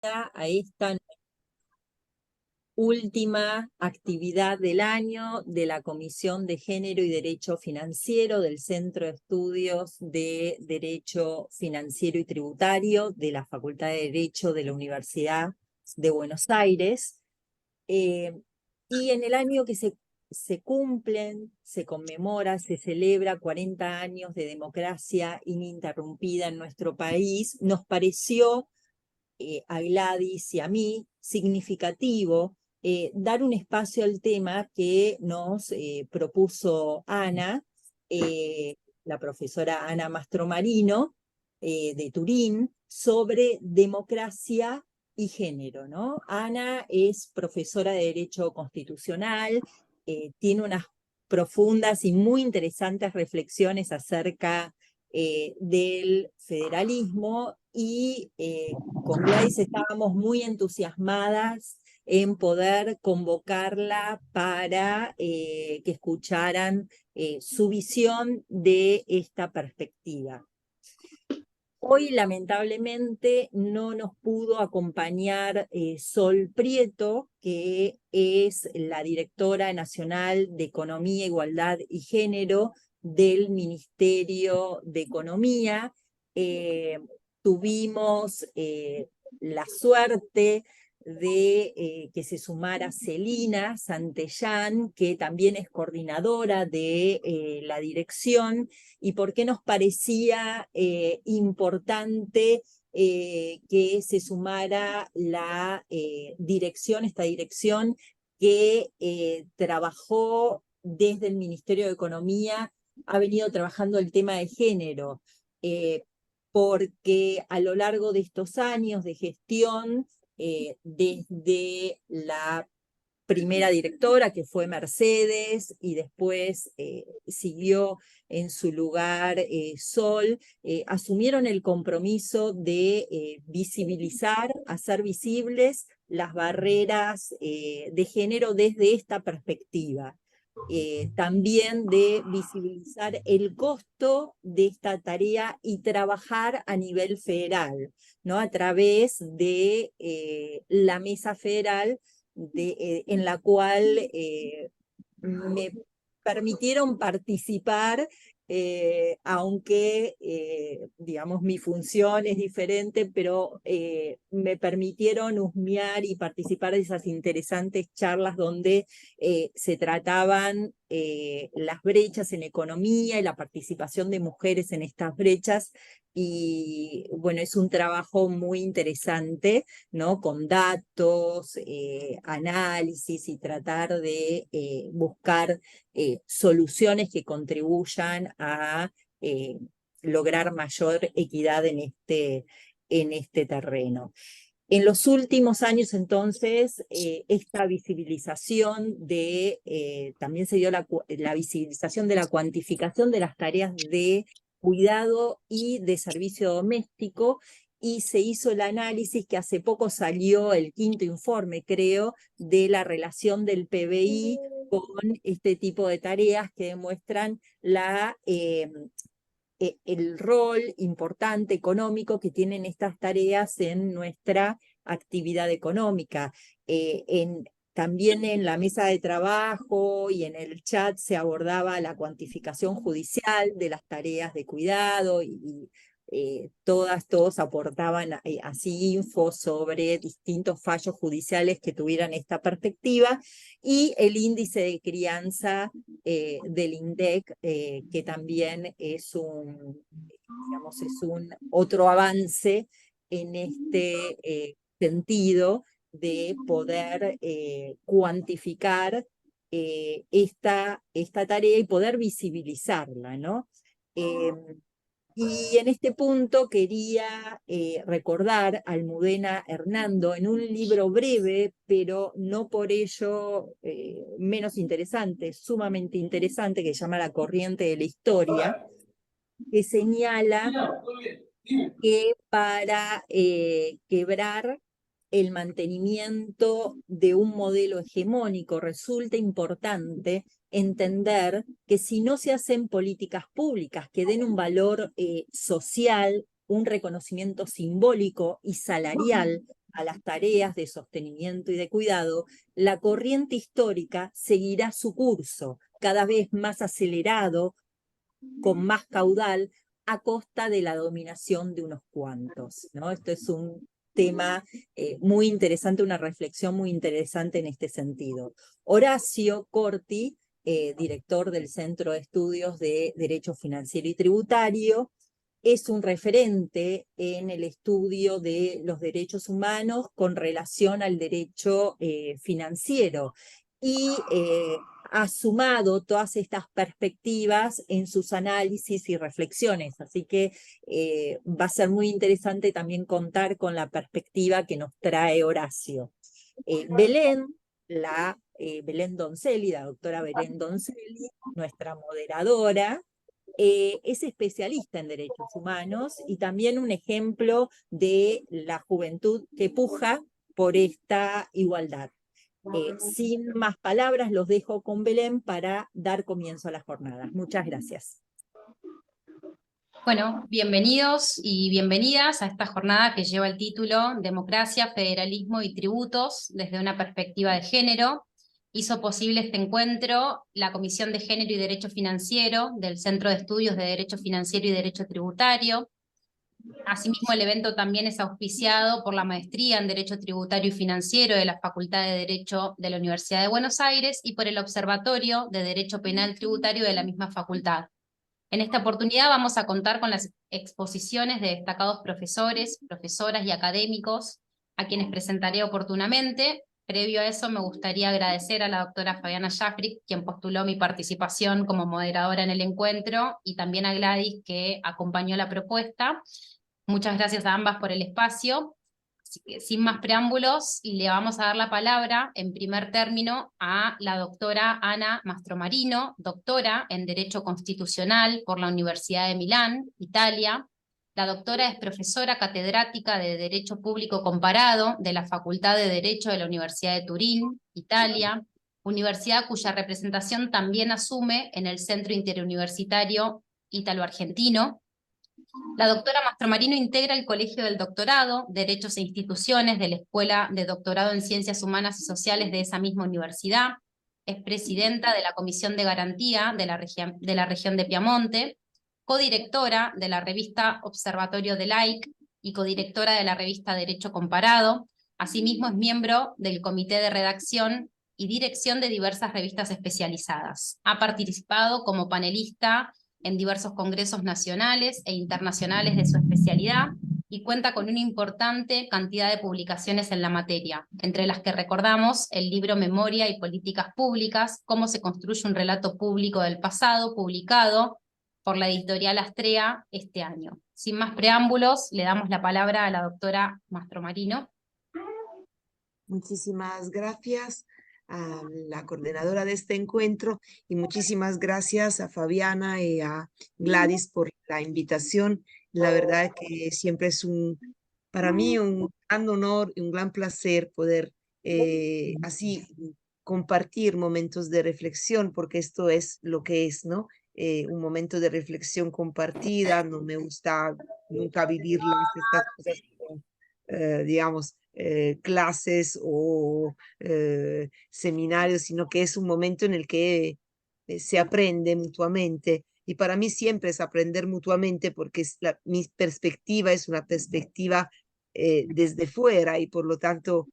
bienvenida a esta última actividad del año de la Comisión de Género y Derecho Financiero del Centro de Estudios de Derecho Financiero y Tributario de la Facultad de Derecho de la Universidad de Buenos Aires. Y en el año que se cumplen, se conmemora, se celebra 40 años de democracia ininterrumpida en nuestro país, nos pareció a Gladys y a mí significativo dar un espacio al tema que nos propuso Ana, la profesora Ana Mastromarino, de Turín, sobre democracia y género, ¿no? Ana es profesora de Derecho Constitucional, tiene unas profundas y muy interesantes reflexiones acerca del federalismo y con Gladys estábamos muy entusiasmadas en poder convocarla para que escucharan su visión de esta perspectiva. Hoy, lamentablemente, no nos pudo acompañar Sol Prieto, que es la directora nacional de Economía, Igualdad y Género del Ministerio de Economía. Tuvimos la suerte de que se sumara Celina Santellán, que también es coordinadora de la dirección, y por qué nos parecía importante que se sumara la dirección, esta dirección que trabajó desde el Ministerio de Economía, ha venido trabajando el tema de género, porque a lo largo de estos años de gestión, desde la primera directora, que fue Mercedes, y después siguió en su lugar Sol, asumieron el compromiso de visibilizar, hacer visibles las barreras de género desde esta perspectiva. También de visibilizar el costo de esta tarea y trabajar a nivel federal, ¿no? A través de la mesa federal en la cual me permitieron participar, aunque, digamos, mi función es diferente, pero me permitieron husmear y participar de esas interesantes charlas donde se trataban las brechas en economía y la participación de mujeres en estas brechas. Y bueno, es un trabajo muy interesante, ¿no? Con datos, análisis y tratar de buscar soluciones que contribuyan a lograr mayor equidad en este terreno. En los últimos años, entonces, esta visibilización también se dio la visibilización de la cuantificación de las tareas de cuidado y de servicio doméstico, y se hizo el análisis que hace poco salió el 5º informe, creo, de la relación del PBI con este tipo de tareas que demuestran el rol importante económico que tienen estas tareas en nuestra actividad económica. También en la mesa de trabajo y en el chat se abordaba la cuantificación judicial de las tareas de cuidado y todos aportaban así info sobre distintos fallos judiciales que tuvieran esta perspectiva, y el índice de crianza del INDEC, que también es digamos, es un otro avance en este sentido de poder cuantificar esta tarea y poder visibilizarla, ¿no? Y en este punto quería recordar a Almudena Hernando en un libro breve, pero no por ello menos interesante, sumamente interesante, que se llama La corriente de la historia, que señala que para quebrar el mantenimiento de un modelo hegemónico resulta importante entender que si no se hacen políticas públicas que den un valor social, un reconocimiento simbólico y salarial a las tareas de sostenimiento y de cuidado, la corriente histórica seguirá su curso, cada vez más acelerado, con más caudal, a costa de la dominación de unos cuantos, ¿no? Esto es un tema muy interesante, una reflexión muy interesante en este sentido. Horacio Corti, director del Centro de Estudios de Derecho Financiero y Tributario, es un referente en el estudio de los derechos humanos con relación al derecho financiero y ha sumado todas estas perspectivas en sus análisis y reflexiones. Así que va a ser muy interesante también contar con la perspectiva que nos trae Horacio. Belén Donzelli, la doctora Belén Donzelli, nuestra moderadora, es especialista en derechos humanos y también un ejemplo de la juventud que puja por esta igualdad. Sin más palabras, los dejo con Belén para dar comienzo a la jornada. Muchas gracias. Bueno, bienvenidos y bienvenidas a esta jornada que lleva el título Democracia, Federalismo y Tributos desde una perspectiva de género. Hizo posible este encuentro la Comisión de Género y Derecho Financiero del Centro de Estudios de Derecho Financiero y Derecho Tributario. Asimismo, el evento también es auspiciado por la Maestría en Derecho Tributario y Financiero de la Facultad de Derecho de la Universidad de Buenos Aires y por el Observatorio de Derecho Penal Tributario de la misma facultad. En esta oportunidad vamos a contar con las exposiciones de destacados profesores, profesoras y académicos, a quienes presentaré oportunamente. Previo a eso, me gustaría agradecer a la doctora Fabiana Jaffrick, quien postuló mi participación como moderadora en el encuentro, y también a Gladys, que acompañó la propuesta. Muchas gracias a ambas por el espacio. Así que, sin más preámbulos, le vamos a dar la palabra, en primer término, a la doctora Ana Mastromarino, doctora en Derecho Constitucional por la Universidad de Milán, Italia. La doctora es profesora catedrática de Derecho Público Comparado de la Facultad de Derecho de la Universidad de Turín, Italia, universidad cuya representación también asume en el Centro Interuniversitario Ítalo-Argentino. La doctora Mastromarino integra el Colegio del Doctorado, Derechos e Instituciones de la Escuela de Doctorado en Ciencias Humanas y Sociales de esa misma universidad. Es presidenta de la Comisión de Garantía de la región de Piamonte, codirectora de la revista Observatorio de Laic y codirectora de la revista Derecho Comparado. Asimismo es miembro del Comité de Redacción y Dirección de diversas revistas especializadas. Ha participado como panelista en diversos congresos nacionales e internacionales de su especialidad y cuenta con una importante cantidad de publicaciones en la materia, entre las que recordamos el libro Memoria y Políticas Públicas, cómo se construye un relato público del pasado, publicado por la editorial Astrea este año. Sin más preámbulos, le damos la palabra a la doctora Mastromarino. Muchísimas gracias a la coordinadora de este encuentro y muchísimas gracias a Fabiana y a Gladys por la invitación. La verdad que siempre es para mí un gran honor y un gran placer poder así compartir momentos de reflexión, porque esto es lo que es, ¿no? Un momento de reflexión compartida. No me gusta nunca vivirlas, estas cosas como, digamos, clases o seminarios, sino que es un momento en el que se aprende mutuamente. Y para mí siempre es aprender mutuamente porque mi perspectiva es una perspectiva desde fuera y por lo tanto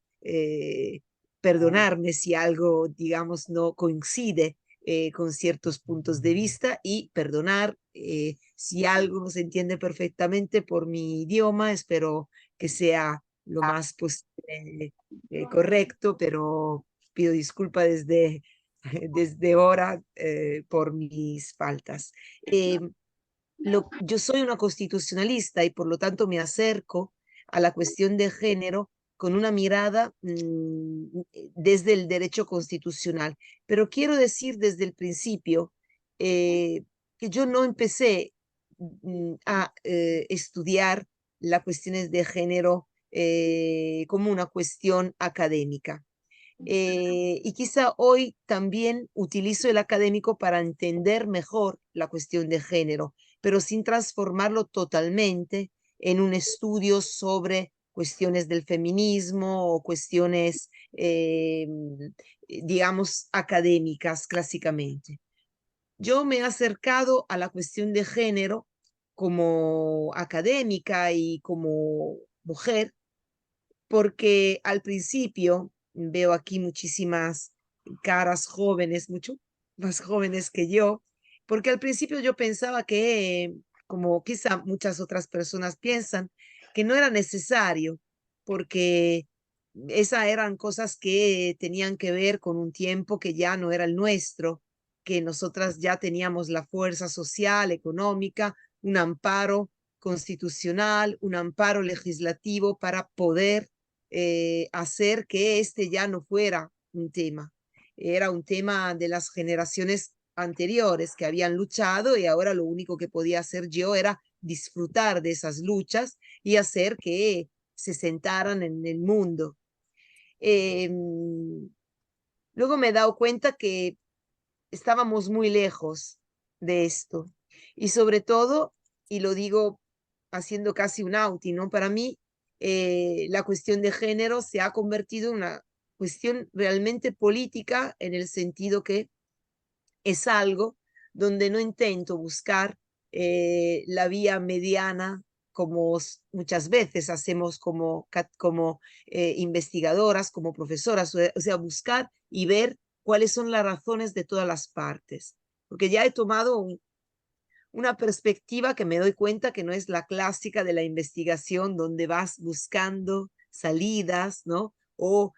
perdonarme si algo, digamos, no coincide con ciertos puntos de vista y perdonar si algo no se entiende perfectamente por mi idioma. Espero que sea lo más posible correcto, pero pido disculpa desde ahora por mis faltas. Yo soy una constitucionalista y por lo tanto me acerco a la cuestión de género con una mirada desde el derecho constitucional. Pero quiero decir desde el principio que yo no empecé a estudiar las cuestiones de género como una cuestión académica. Y quizá hoy también utilizo el académico para entender mejor la cuestión de género, pero sin transformarlo totalmente en un estudio sobre cuestiones del feminismo o cuestiones, digamos, académicas clásicamente. Yo me he acercado a la cuestión de género como académica y como mujer, porque al principio veo aquí muchísimas caras jóvenes, mucho más jóvenes que yo, porque al principio yo pensaba que, como quizá muchas otras personas piensan, que no era necesario, porque esas eran cosas que tenían que ver con un tiempo que ya no era el nuestro, que nosotras ya teníamos la fuerza social, económica, un amparo constitucional, un amparo legislativo para poder hacer que este ya no fuera un tema. Era un tema de las generaciones anteriores que habían luchado y ahora lo único que podía hacer yo era disfrutar de esas luchas y hacer que se sentaran en el mundo. Luego me he dado cuenta que estábamos muy lejos de esto y sobre todo, y lo digo haciendo casi un outing, ¿no? Para mí, la cuestión de género se ha convertido en una cuestión realmente política en el sentido que es algo donde no intento buscar la vía mediana como muchas veces hacemos como investigadoras, como profesoras, o sea, buscar y ver cuáles son las razones de todas las partes. Porque ya he tomado una perspectiva que me doy cuenta que no es la clásica de la investigación donde vas buscando salidas, ¿no? O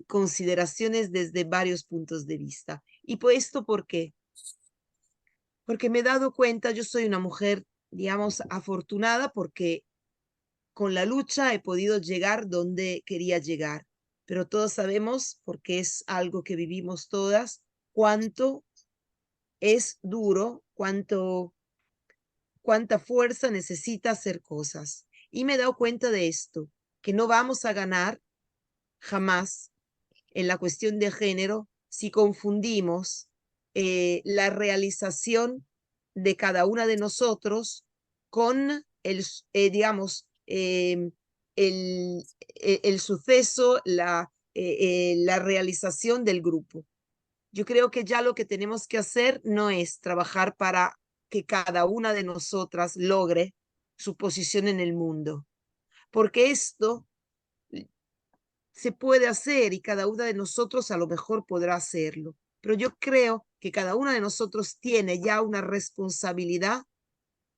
consideraciones desde varios puntos de vista. ¿Y por esto por qué? Porque me he dado cuenta, yo soy una mujer, digamos, afortunada porque con la lucha he podido llegar donde quería llegar, pero todos sabemos, porque es algo que vivimos todas, cuánto es duro, cuánta fuerza necesita hacer cosas. Y me he dado cuenta de esto, que no vamos a ganar jamás en la cuestión de género si confundimos la realización de cada una de nosotros con digamos, el suceso, la realización del grupo. Yo creo que ya lo que tenemos que hacer no es trabajar para que cada una de nosotras logre su posición en el mundo, porque esto se puede hacer y cada una de nosotros a lo mejor podrá hacerlo. Pero yo creo que cada una de nosotros tiene ya una responsabilidad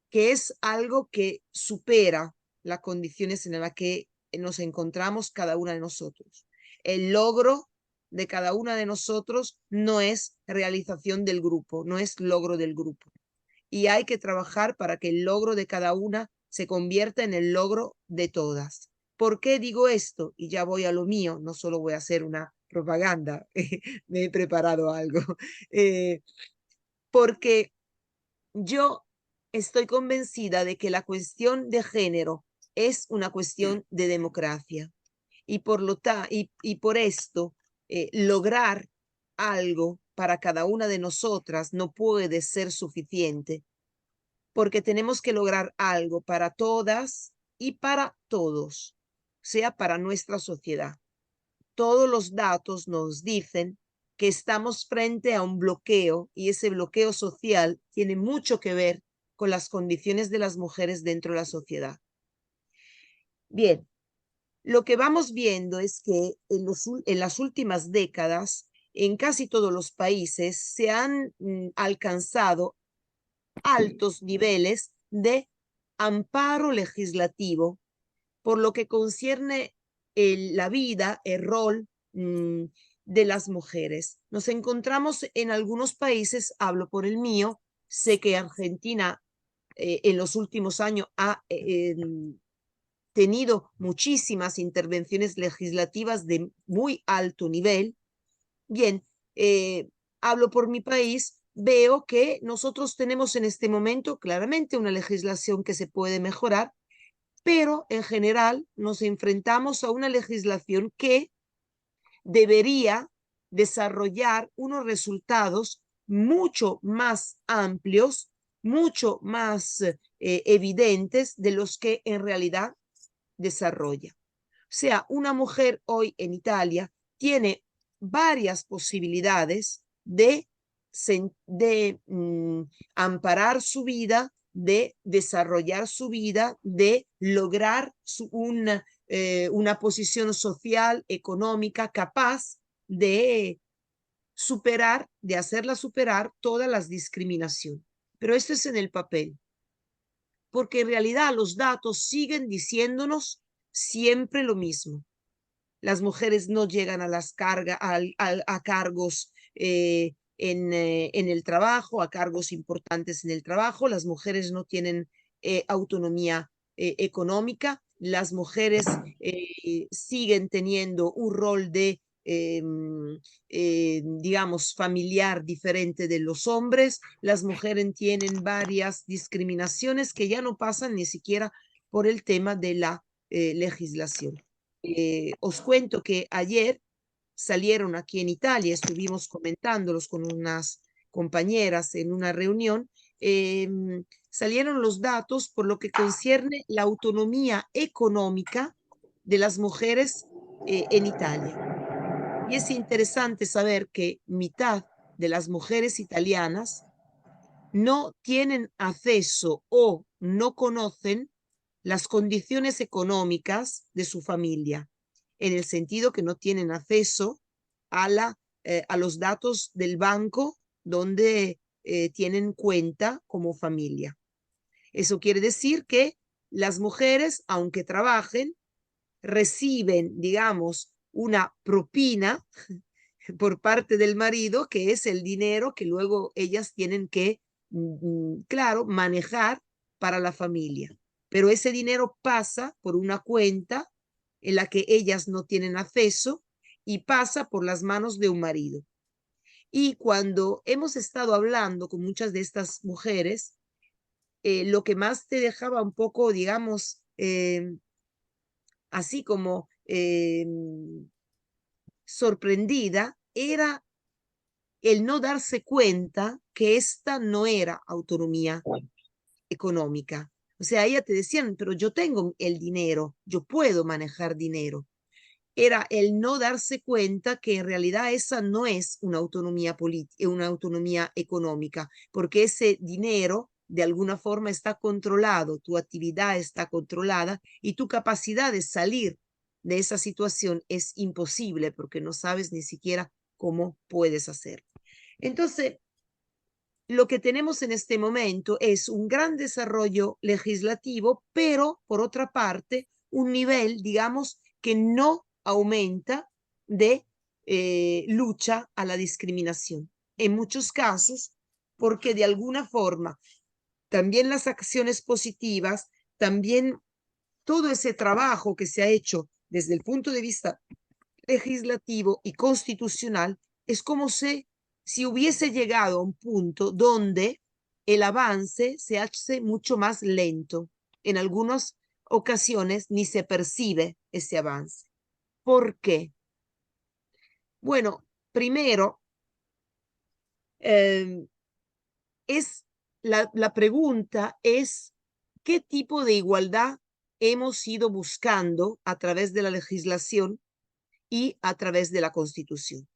que es algo que supera las condiciones en las que nos encontramos cada una de nosotros. El logro de cada una de nosotros no es realización del grupo, no es logro del grupo. Y hay que trabajar para que el logro de cada una se convierta en el logro de todas. ¿Por qué digo esto? Y ya voy a lo mío, no solo voy a hacer una propaganda, me he preparado algo. Porque yo estoy convencida de que la cuestión de género es una cuestión de democracia y por esto lograr algo para cada una de nosotras no puede ser suficiente, porque tenemos que lograr algo para todas y para todos, sea para nuestra sociedad. Todos los datos nos dicen que estamos frente a un bloqueo y ese bloqueo social tiene mucho que ver con las condiciones de las mujeres dentro de la sociedad. Bien, lo que vamos viendo es que en las últimas décadas, en casi todos los países, se han alcanzado altos niveles de amparo legislativo por lo que concierne la vida, el rol de las mujeres. Nos encontramos en algunos países, hablo por el mío, sé que Argentina en los últimos años ha tenido muchísimas intervenciones legislativas de muy alto nivel. Bien, hablo por mi país, veo que nosotros tenemos en este momento claramente una legislación que se puede mejorar, pero en general nos enfrentamos a una legislación que debería desarrollar unos resultados mucho más amplios, mucho más evidentes de los que en realidad desarrolla. O sea, una mujer hoy en Italia tiene varias posibilidades de amparar su vida, de desarrollar su vida, de lograr una posición social, económica, capaz de superar, de hacerla superar todas las discriminaciones. Pero esto es en el papel, porque en realidad los datos siguen diciéndonos siempre lo mismo. Las mujeres no llegan a las a cargos en el trabajo, a cargos importantes en el trabajo. Las mujeres no tienen autonomía económica. Las mujeres siguen teniendo un rol de, digamos, familiar diferente de los hombres. Las mujeres tienen varias discriminaciones que ya no pasan ni siquiera por el tema de la legislación. Os cuento que ayer salieron aquí en Italia, estuvimos comentándolos con unas compañeras en una reunión, salieron los datos por lo que concierne la autonomía económica de las mujeres en Italia. Y es interesante saber que mitad de las mujeres italianas no tienen acceso o no conocen las condiciones económicas de su familia, en el sentido que no tienen acceso a los datos del banco donde tienen cuenta como familia. Eso quiere decir que las mujeres, aunque trabajen, reciben, digamos, una propina por parte del marido, que es el dinero que luego ellas tienen que, claro, manejar para la familia. Pero ese dinero pasa por una cuenta en la que ellas no tienen acceso y pasa por las manos de un marido. Y cuando hemos estado hablando con muchas de estas mujeres, lo que más te dejaba un poco, digamos, así como sorprendida, era el no darse cuenta que esta no era autonomía económica. O sea, ella te decían, pero yo tengo el dinero, yo puedo manejar dinero. Era el no darse cuenta que en realidad esa no es una autonomía política, una autonomía económica, porque ese dinero de alguna forma está controlado, tu actividad está controlada y tu capacidad de salir de esa situación es imposible porque no sabes ni siquiera cómo puedes hacerlo. Entonces, lo que tenemos en este momento es un gran desarrollo legislativo, pero por otra parte, un nivel, digamos, que no aumenta de lucha a la discriminación. En muchos casos, porque de alguna forma, también las acciones positivas, también todo ese trabajo que se ha hecho desde el punto de vista legislativo y constitucional, es como si hubiese llegado a un punto donde el avance se hace mucho más lento. En algunas ocasiones ni se percibe ese avance. ¿Por qué? Bueno, primero, la pregunta es, ¿qué tipo de igualdad hemos ido buscando a través de la legislación y a través de la Constitución?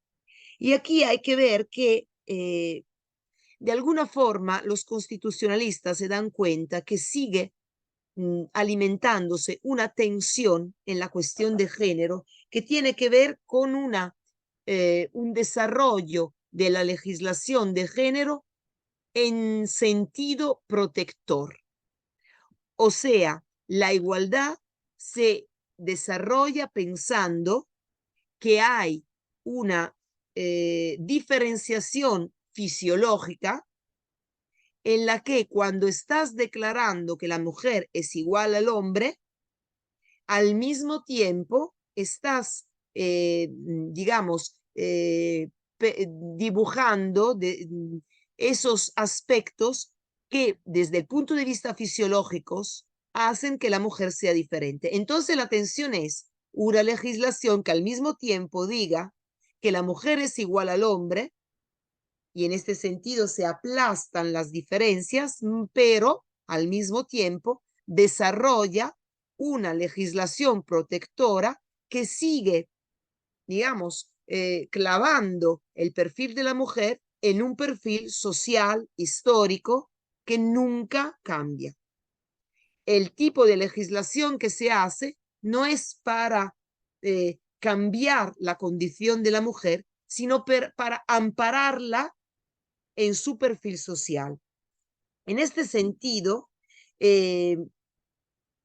Y aquí hay que ver que de alguna forma los constitucionalistas se dan cuenta que sigue alimentándose una tensión en la cuestión de género que tiene que ver con un desarrollo de la legislación de género en sentido protector. O sea, la igualdad se desarrolla pensando que hay una diferenciación fisiológica en la que cuando estás declarando que la mujer es igual al hombre, al mismo tiempo estás, digamos, dibujando esos aspectos que desde el punto de vista fisiológico hacen que la mujer sea diferente. Entonces la tensión es una legislación que al mismo tiempo diga que la mujer es igual al hombre, y en este sentido se aplastan las diferencias, pero al mismo tiempo desarrolla una legislación protectora que sigue, digamos, clavando el perfil de la mujer en un perfil social, histórico, que nunca cambia. El tipo de legislación que se hace no es para cambiar la condición de la mujer, sino para ampararla en su perfil social. En este sentido,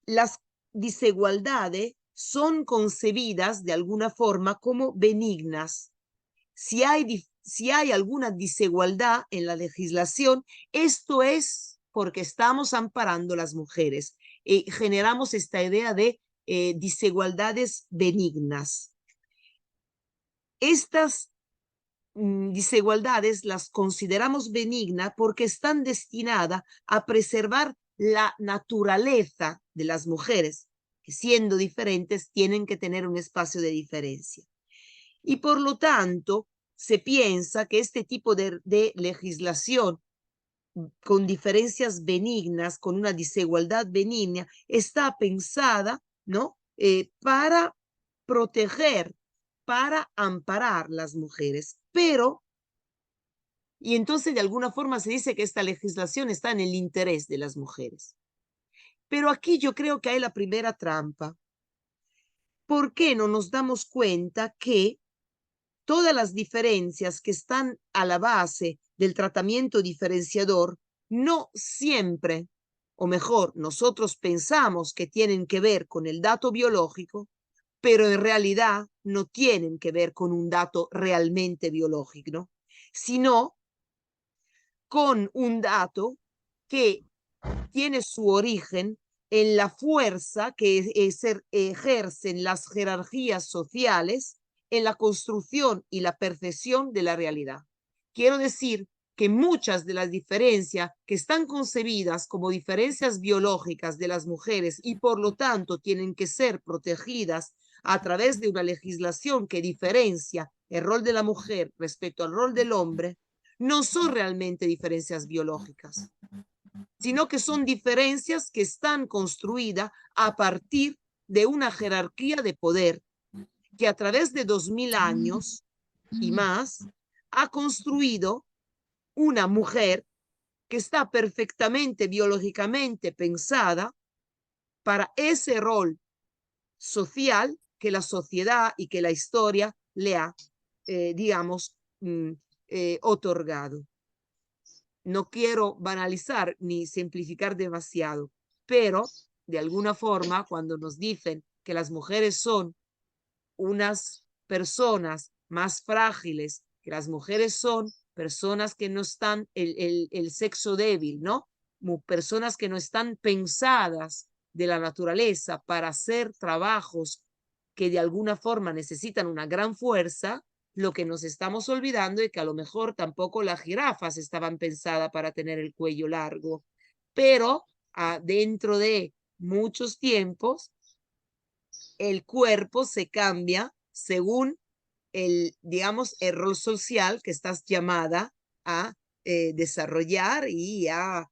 las desigualdades son concebidas de alguna forma como benignas. Si hay alguna desigualdad en la legislación, esto es porque estamos amparando a las mujeres. Generamos esta idea de desigualdades benignas. Estas desigualdades las consideramos benignas porque están destinadas a preservar la naturaleza de las mujeres, que siendo diferentes tienen que tener un espacio de diferencia. Y por lo tanto, se piensa que este tipo de legislación con diferencias benignas, con una desigualdad benigna, está pensada, ¿no? Para proteger, para amparar las mujeres. Pero, y entonces de alguna forma se dice que esta legislación está en el interés de las mujeres. Pero aquí yo creo que hay la primera trampa. ¿Por qué no nos damos cuenta que todas las diferencias que están a la base del tratamiento diferenciador no siempre, o mejor, nosotros pensamos que tienen que ver con el dato biológico, pero en realidad no tienen que ver con un dato realmente biológico, ¿no? Sino con un dato que tiene su origen en la fuerza que ejercen las jerarquías sociales en la construcción y la percepción de la realidad. Quiero decir que muchas de las diferencias que están concebidas como diferencias biológicas de las mujeres y por lo tanto tienen que ser protegidas a través de una legislación que diferencia el rol de la mujer respecto al rol del hombre, no son realmente diferencias biológicas, sino que son diferencias que están construidas a partir de una jerarquía de poder que a través de 2000 años y más ha construido una mujer que está perfectamente biológicamente pensada para ese rol social que la sociedad y que la historia le ha, digamos, otorgado. No quiero banalizar ni simplificar demasiado, pero de alguna forma cuando nos dicen que las mujeres son unas personas más frágiles, que las mujeres son personas que no están, el sexo débil, ¿no? Personas que no están pensadas de la naturaleza para hacer trabajos que de alguna forma necesitan una gran fuerza, lo que nos estamos olvidando es que a lo mejor tampoco las jirafas estaban pensadas para tener el cuello largo, pero dentro de muchos tiempos el cuerpo se cambia según el, digamos, el rol social que estás llamada a desarrollar y a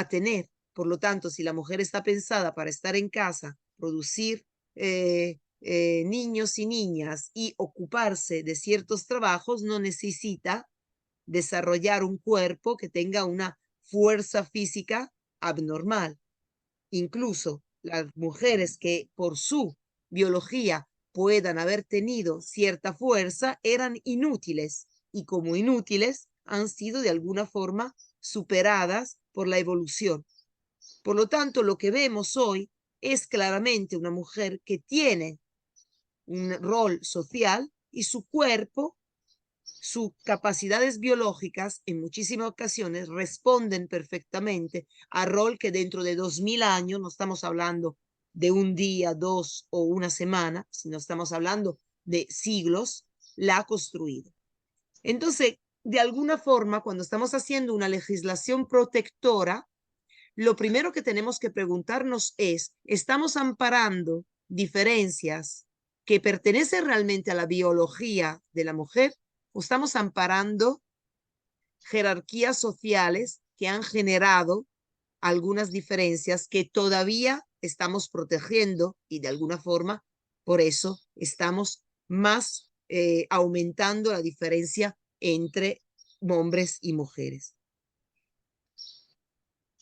tener. Por lo tanto, si la mujer está pensada para estar en casa, producir niños y niñas y ocuparse de ciertos trabajos, no necesita desarrollar un cuerpo que tenga una fuerza física abnormal. Incluso las mujeres que por su biología puedan haber tenido cierta fuerza eran inútiles y como inútiles han sido de alguna forma superadas por la evolución. Por lo tanto, lo que vemos hoy es claramente una mujer que tiene un rol social y su cuerpo, sus capacidades biológicas en muchísimas ocasiones responden perfectamente al rol que dentro de 2000 años, no estamos hablando de un día, 2 o una semana, sino estamos hablando de siglos, la ha construido. Entonces, de alguna forma, cuando estamos haciendo una legislación protectora, lo primero que tenemos que preguntarnos es, ¿estamos amparando diferencias que pertenecen realmente a la biología de la mujer o estamos amparando jerarquías sociales que han generado algunas diferencias que todavía estamos protegiendo y de alguna forma por eso estamos más aumentando la diferencia entre hombres y mujeres.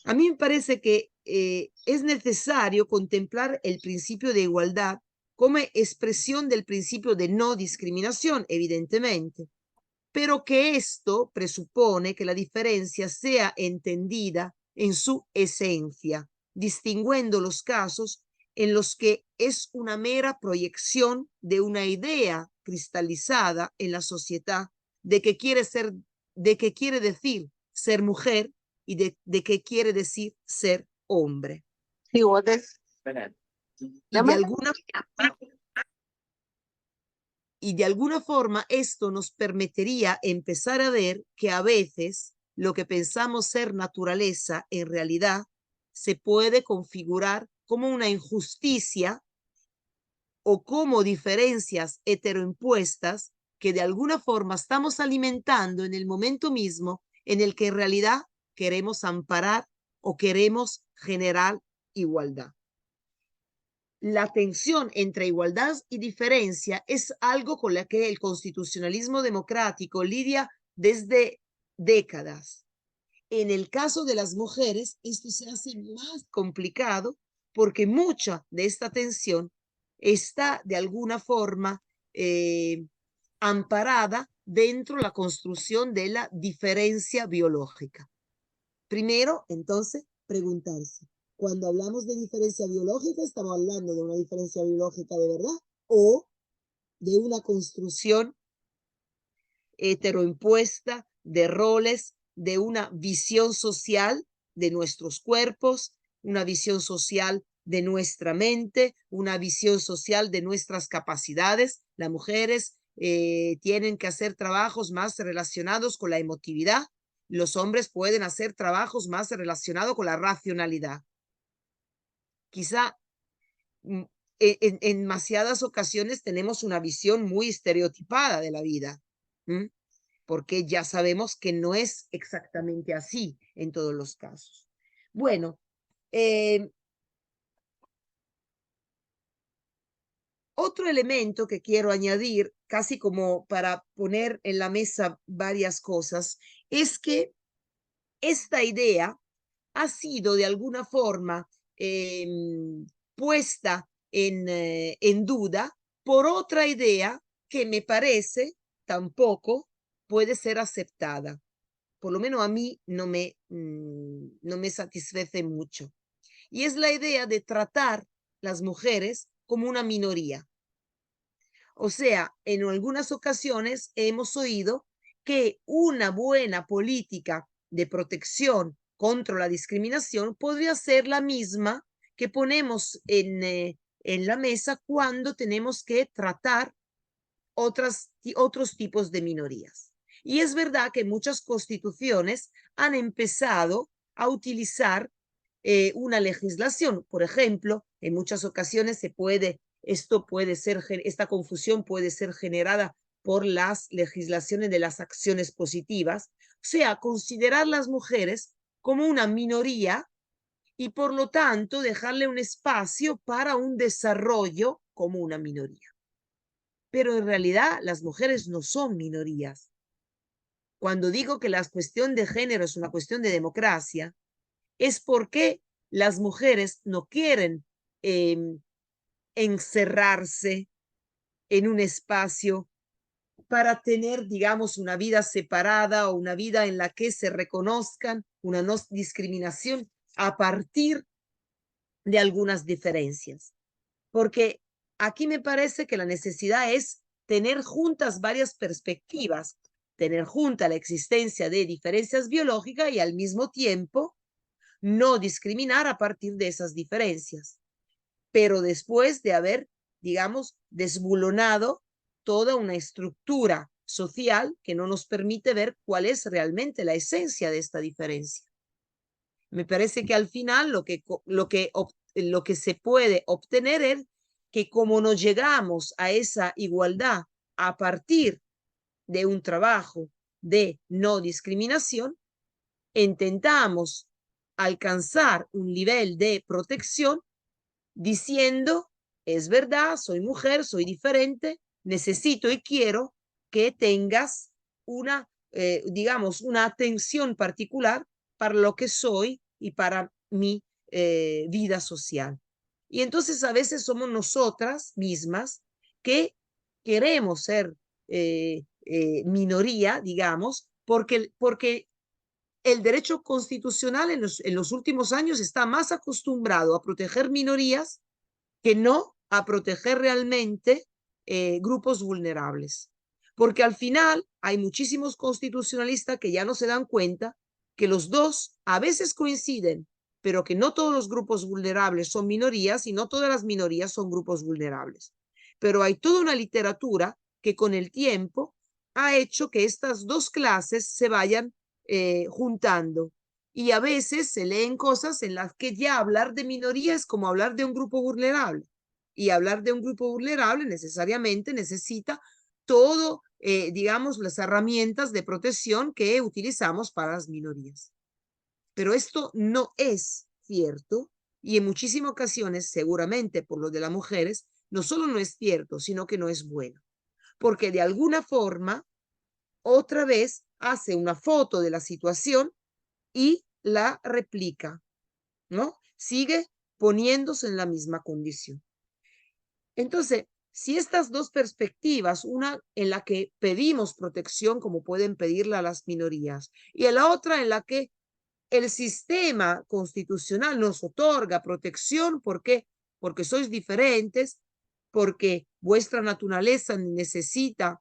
A mí me parece que es necesario contemplar el principio de igualdad como expresión del principio de no discriminación, evidentemente, pero que esto presupone que la diferencia sea entendida en su esencia, distinguiendo los casos en los que es una mera proyección de una idea cristalizada en la sociedad de que quiere decir ser mujer y de qué quiere decir ser hombre. Sí, what is- Y de alguna forma esto nos permitiría empezar a ver que a veces lo que pensamos ser naturaleza en realidad se puede configurar como una injusticia o como diferencias heteroimpuestas que de alguna forma estamos alimentando en el momento mismo en el que en realidad queremos amparar o queremos generar igualdad. La tensión entre igualdad y diferencia es algo con la que el constitucionalismo democrático lidia desde décadas. En el caso de las mujeres, esto se hace más complicado porque mucha de esta tensión está de alguna forma amparada dentro de la construcción de la diferencia biológica. Primero, entonces, preguntarse, cuando hablamos de diferencia biológica, ¿estamos hablando de una diferencia biológica de verdad o de una construcción heteroimpuesta de roles, de una visión social de nuestros cuerpos, una visión social de nuestra mente, una visión social de nuestras capacidades? Las mujeres tienen que hacer trabajos más relacionados con la emotividad, los hombres pueden hacer trabajos más relacionados con la racionalidad. Quizá en demasiadas ocasiones tenemos una visión muy estereotipada de la vida, porque ya sabemos que no es exactamente así en todos los casos. Bueno, otro elemento que quiero añadir, casi como para poner en la mesa varias cosas, es que esta idea ha sido de alguna forma puesta en duda por otra idea que me parece tampoco puede ser aceptada. Por lo menos a mí no me satisface mucho. Y es la idea de tratar las mujeres como una minoría. O sea, en algunas ocasiones hemos oído que una buena política de protección contra la discriminación podría ser la misma que ponemos en la mesa cuando tenemos que tratar otros tipos de minorías. Y es verdad que muchas constituciones han empezado a utilizar una legislación. Por ejemplo, en muchas ocasiones esta confusión puede ser generada por las legislaciones de las acciones positivas, o sea, considerar las mujeres como una minoría y por lo tanto dejarle un espacio para un desarrollo como una minoría. Pero en realidad las mujeres no son minorías. Cuando digo que la cuestión de género es una cuestión de democracia, es porque las mujeres no quieren encerrarse en un espacio para tener, digamos, una vida separada o una vida en la que se reconozcan una no discriminación a partir de algunas diferencias. Porque aquí me parece que la necesidad es tener juntas varias perspectivas, tener junta la existencia de diferencias biológicas y al mismo tiempo no discriminar a partir de esas diferencias, pero después de haber, digamos, desbulonado toda una estructura social que no nos permite ver cuál es realmente la esencia de esta diferencia. Me parece que al final lo que se puede obtener es que como no llegamos a esa igualdad a partir de un trabajo de no discriminación, intentamos alcanzar un nivel de protección diciendo, es verdad, soy mujer, soy diferente, necesito y quiero que tengas una, digamos, una atención particular para lo que soy y para mi vida social. Y entonces a veces somos nosotras mismas que queremos ser minoría, digamos, porque el derecho constitucional en los últimos años está más acostumbrado a proteger minorías que no a proteger realmente grupos vulnerables. Porque al final hay muchísimos constitucionalistas que ya no se dan cuenta que los dos a veces coinciden, pero que no todos los grupos vulnerables son minorías y no todas las minorías son grupos vulnerables. Pero hay toda una literatura que con el tiempo ha hecho que estas dos clases se vayan juntando. Y a veces se leen cosas en las que ya hablar de minoría es como hablar de un grupo vulnerable. Y hablar de un grupo vulnerable necesariamente necesita todo, digamos, las herramientas de protección que utilizamos para las minorías. Pero esto no es cierto y en muchísimas ocasiones, seguramente por lo de las mujeres, no solo no es cierto, sino que no es bueno. Porque de alguna forma, otra vez hace una foto de la situación y la replica, ¿no? Sigue poniéndose en la misma condición. Entonces, si estas dos perspectivas, una en la que pedimos protección como pueden pedirla a las minorías y en la otra en la que el sistema constitucional nos otorga protección, ¿por qué? Porque sois diferentes, porque vuestra naturaleza necesita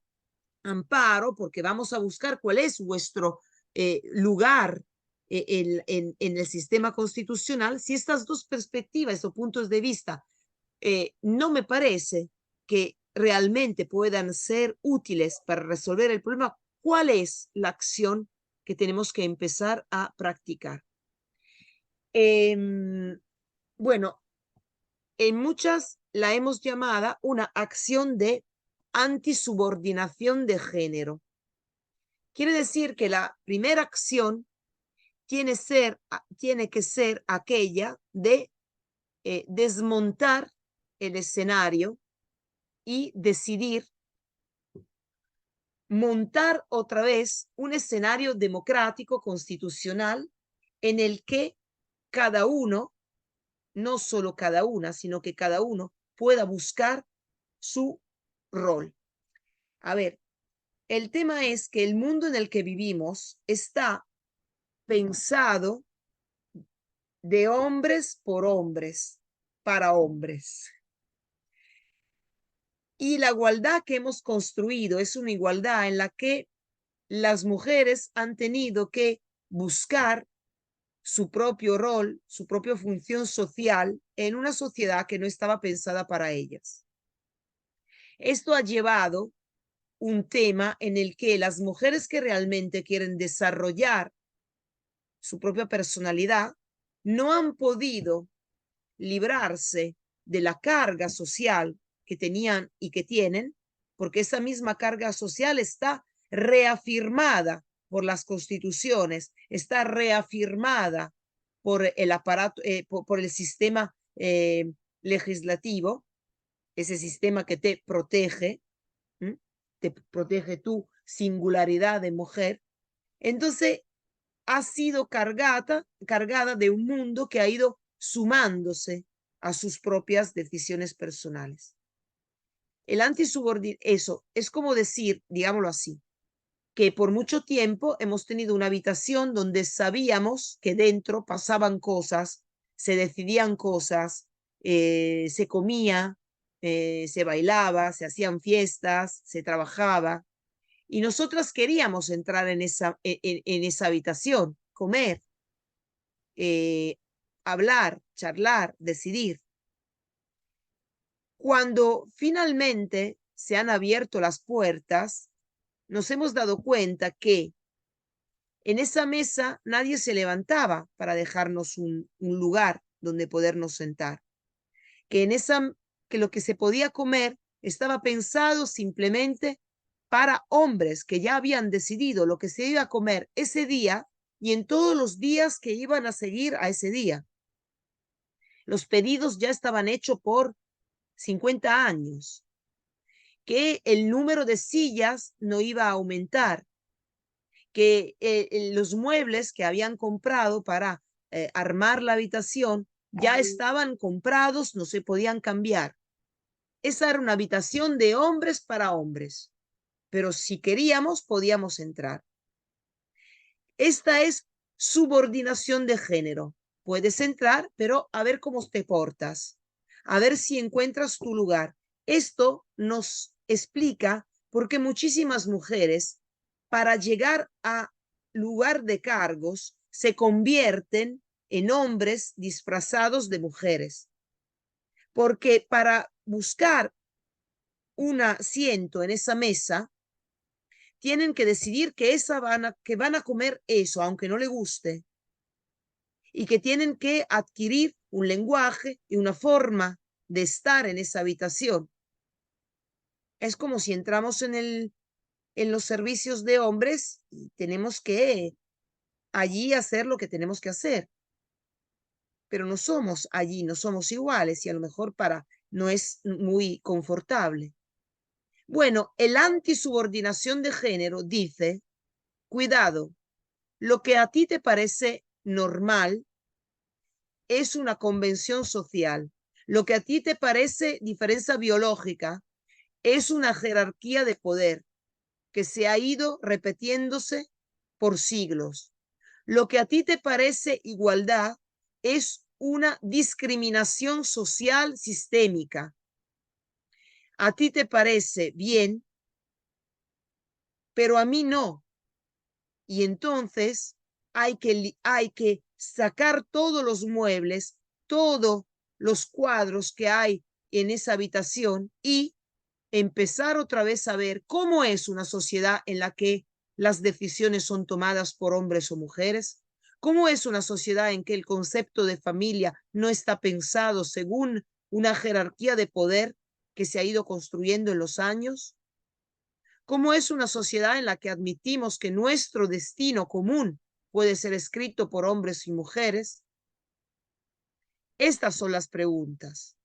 amparo, porque vamos a buscar cuál es vuestro lugar en el sistema constitucional. Si estas dos perspectivas o puntos de vista no me parece que realmente puedan ser útiles para resolver el problema, ¿cuál es la acción que tenemos que empezar a practicar? Bueno, en muchas la hemos llamada una acción de antisubordinación de género. Quiere decir que la primera acción tiene que ser aquella de desmontar el escenario y decidir montar otra vez un escenario democrático constitucional en el que cada uno, no solo cada una, sino que cada uno pueda buscar su rol. A ver, el tema es que el mundo en el que vivimos está pensado de hombres por hombres, para hombres. Y la igualdad que hemos construido es una igualdad en la que las mujeres han tenido que buscar su propio rol, su propia función social en una sociedad que no estaba pensada para ellas. Esto ha llevado un tema en el que las mujeres que realmente quieren desarrollar su propia personalidad no han podido librarse de la carga social que tenían y que tienen, porque esa misma carga social está reafirmada por las constituciones, está reafirmada por el aparato, por el sistema legislativo, ese sistema que te protege tu singularidad de mujer. Entonces, ha sido cargada de un mundo que ha ido sumándose a sus propias decisiones personales. El eso es como decir, digámoslo así, que por mucho tiempo hemos tenido una habitación donde sabíamos que dentro pasaban cosas, se decidían cosas, se comía, se bailaba, se hacían fiestas, se trabajaba. Y nosotras queríamos entrar en esa habitación, comer, hablar, charlar, decidir. Cuando finalmente se han abierto las puertas, nos hemos dado cuenta que en esa mesa nadie se levantaba para dejarnos un lugar donde podernos sentar. Que lo que se podía comer estaba pensado simplemente para hombres que ya habían decidido lo que se iba a comer ese día y en todos los días que iban a seguir a ese día. Los pedidos ya estaban hechos por 50 años, que el número de sillas no iba a aumentar, que los muebles que habían comprado para armar la habitación ya estaban comprados, no se podían cambiar. Esa era una habitación de hombres para hombres, pero si queríamos podíamos entrar. Esta es subordinación de género. Puedes entrar, pero a ver cómo te portas, a ver si encuentras tu lugar. Esto nos explica por qué muchísimas mujeres, para llegar a lugar de cargos, se convierten en hombres disfrazados de mujeres. Porque para buscar un asiento en esa mesa, tienen que decidir que van a comer eso, aunque no le guste, y que tienen que adquirir un lenguaje y una forma de estar en esa habitación. Es como si entramos en los servicios de hombres y tenemos que allí hacer lo que tenemos que hacer. Pero no somos allí, no somos iguales y a lo mejor no es muy confortable. Bueno, el antisubordinación de género dice, cuidado, lo que a ti te parece normal es una convención social. Lo que a ti te parece diferencia biológica es una jerarquía de poder que se ha ido repitiéndose por siglos. Lo que a ti te parece igualdad es una discriminación social sistémica. A ti te parece bien, pero a mí no. Y entonces hay que sacar todos los muebles, todos los cuadros que hay en esa habitación y empezar otra vez a ver cómo es una sociedad en la que las decisiones son tomadas por hombres o mujeres, cómo es una sociedad en que el concepto de familia no está pensado según una jerarquía de poder que se ha ido construyendo en los años. ¿Cómo es una sociedad en la que admitimos que nuestro destino común puede ser escrito por hombres y mujeres? Estas son las preguntas.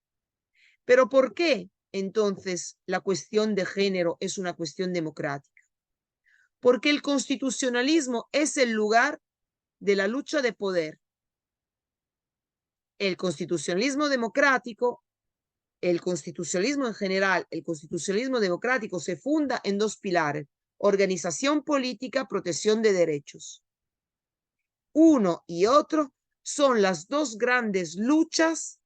¿Pero por qué entonces la cuestión de género es una cuestión democrática? Porque el constitucionalismo es el lugar de la lucha de poder. El constitucionalismo democrático, el constitucionalismo en general, el constitucionalismo democrático se funda en dos pilares: organización política, protección de derechos. Uno y otro son las dos grandes luchas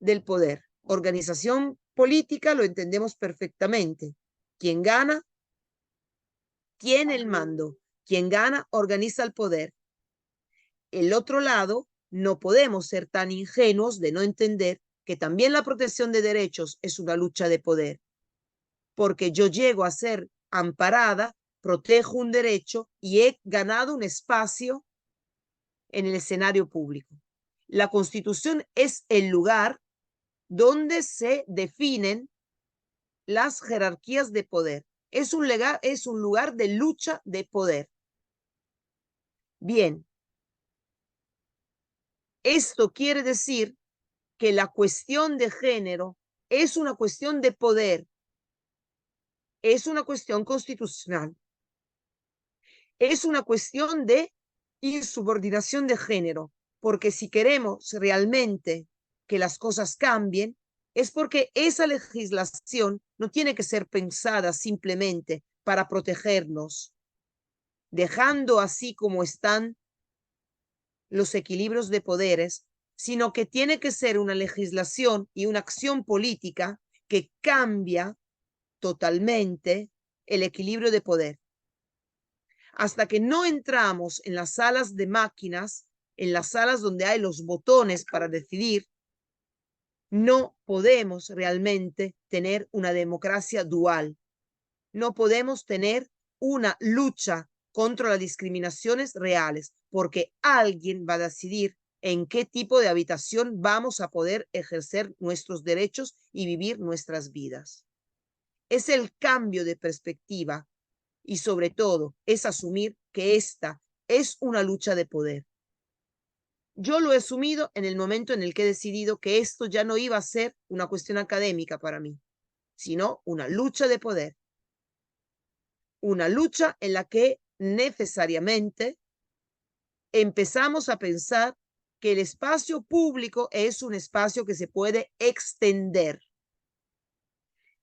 del poder. Organización política lo entendemos perfectamente. Quien gana tiene el mando. Quien gana organiza el poder. El otro lado, no podemos ser tan ingenuos de no entender que también la protección de derechos es una lucha de poder. Porque yo llego a ser amparada, protejo un derecho y he ganado un espacio en el escenario público. La Constitución es el lugar donde se definen las jerarquías de poder. Es un lugar de lucha de poder. Bien, esto quiere decir que la cuestión de género es una cuestión de poder, es una cuestión constitucional, es una cuestión de insubordinación de género, porque si queremos realmente que las cosas cambien, es porque esa legislación no tiene que ser pensada simplemente para protegernos, dejando así como están los equilibrios de poderes, sino que tiene que ser una legislación y una acción política que cambia totalmente el equilibrio de poder. Hasta que no entramos en las salas de máquinas, en las salas donde hay los botones para decidir, no podemos realmente tener una democracia dual. No podemos tener una lucha contra las discriminaciones reales, porque alguien va a decidir en qué tipo de habitación vamos a poder ejercer nuestros derechos y vivir nuestras vidas. Es el cambio de perspectiva y sobre todo es asumir que esta es una lucha de poder. Yo lo he asumido en el momento en el que he decidido que esto ya no iba a ser una cuestión académica para mí, sino una lucha de poder. Una lucha en la que necesariamente empezamos a pensar que el espacio público es un espacio que se puede extender.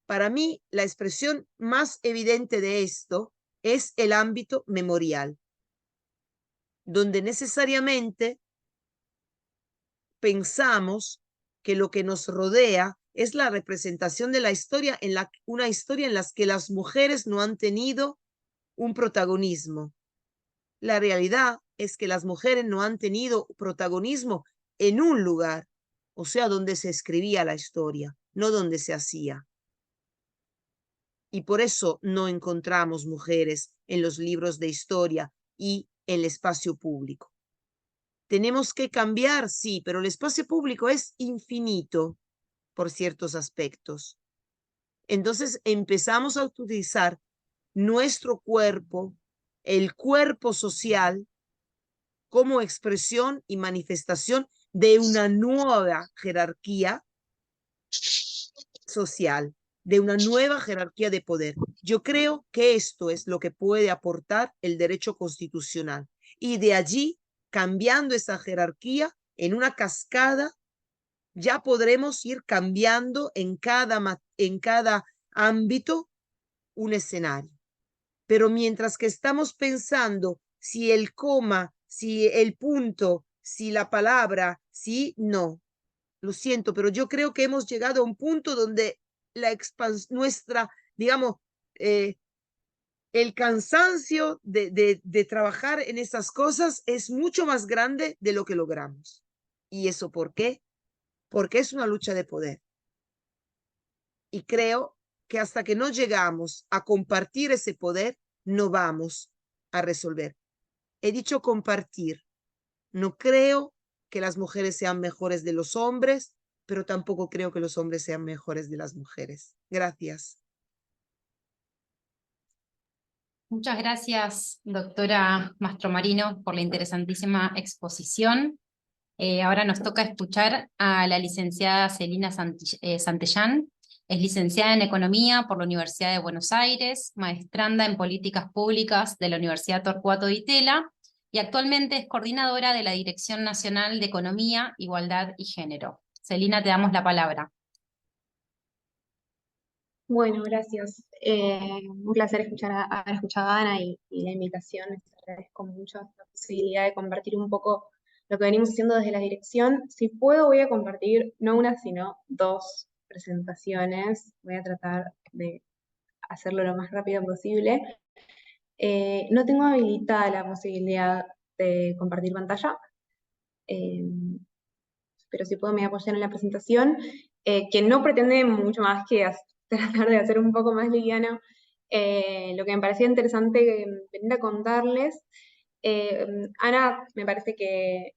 Para mí, la expresión más evidente de esto es el ámbito memorial, donde necesariamente pensamos que lo que nos rodea es la representación de la historia, una historia en la que las mujeres no han tenido un protagonismo. La realidad es que las mujeres no han tenido protagonismo en un lugar, o sea, donde se escribía la historia, no donde se hacía. Y por eso no encontramos mujeres en los libros de historia y en el espacio público. Tenemos que cambiar, sí, pero el espacio público es infinito por ciertos aspectos. Entonces empezamos a utilizar nuestro cuerpo, el cuerpo social, como expresión y manifestación de una nueva jerarquía social, de una nueva jerarquía de poder. Yo creo que esto es lo que puede aportar el derecho constitucional. Y de allí, cambiando esa jerarquía en una cascada, ya podremos ir cambiando en cada ámbito un escenario. Pero mientras que estamos pensando si el coma, si el punto, si la palabra, si no, lo siento, pero yo creo que hemos llegado a un punto donde nuestra, digamos, el cansancio de trabajar en esas cosas es mucho más grande de lo que logramos. ¿Y eso por qué? Porque es una lucha de poder. Y creo que hasta que no llegamos a compartir ese poder, no vamos a resolver. He dicho compartir. No creo que las mujeres sean mejores de los hombres, pero tampoco creo que los hombres sean mejores de las mujeres. Gracias. Muchas gracias, doctora Mastromarino, por la interesantísima exposición. Ahora nos toca escuchar a la licenciada Celina Santellán. Es licenciada en Economía por la Universidad de Buenos Aires, maestranda en Políticas Públicas de la Universidad Torcuato Di Tella y actualmente es coordinadora de la Dirección Nacional de Economía, Igualdad y Género. Celina, te damos la palabra. Bueno, gracias. Un placer haber escuchado a Ana y la invitación. Les agradezco mucho la posibilidad de compartir un poco lo que venimos haciendo desde la dirección. Si puedo, voy a compartir no una, sino dos presentaciones. Voy a tratar de hacerlo lo más rápido posible. No tengo habilitada la posibilidad de compartir pantalla, pero si puedo me voy a apoyar en la presentación, que no pretende mucho más que tratar de hacer un poco más liviano lo que me parecía interesante venir a contarles. Ana me parece que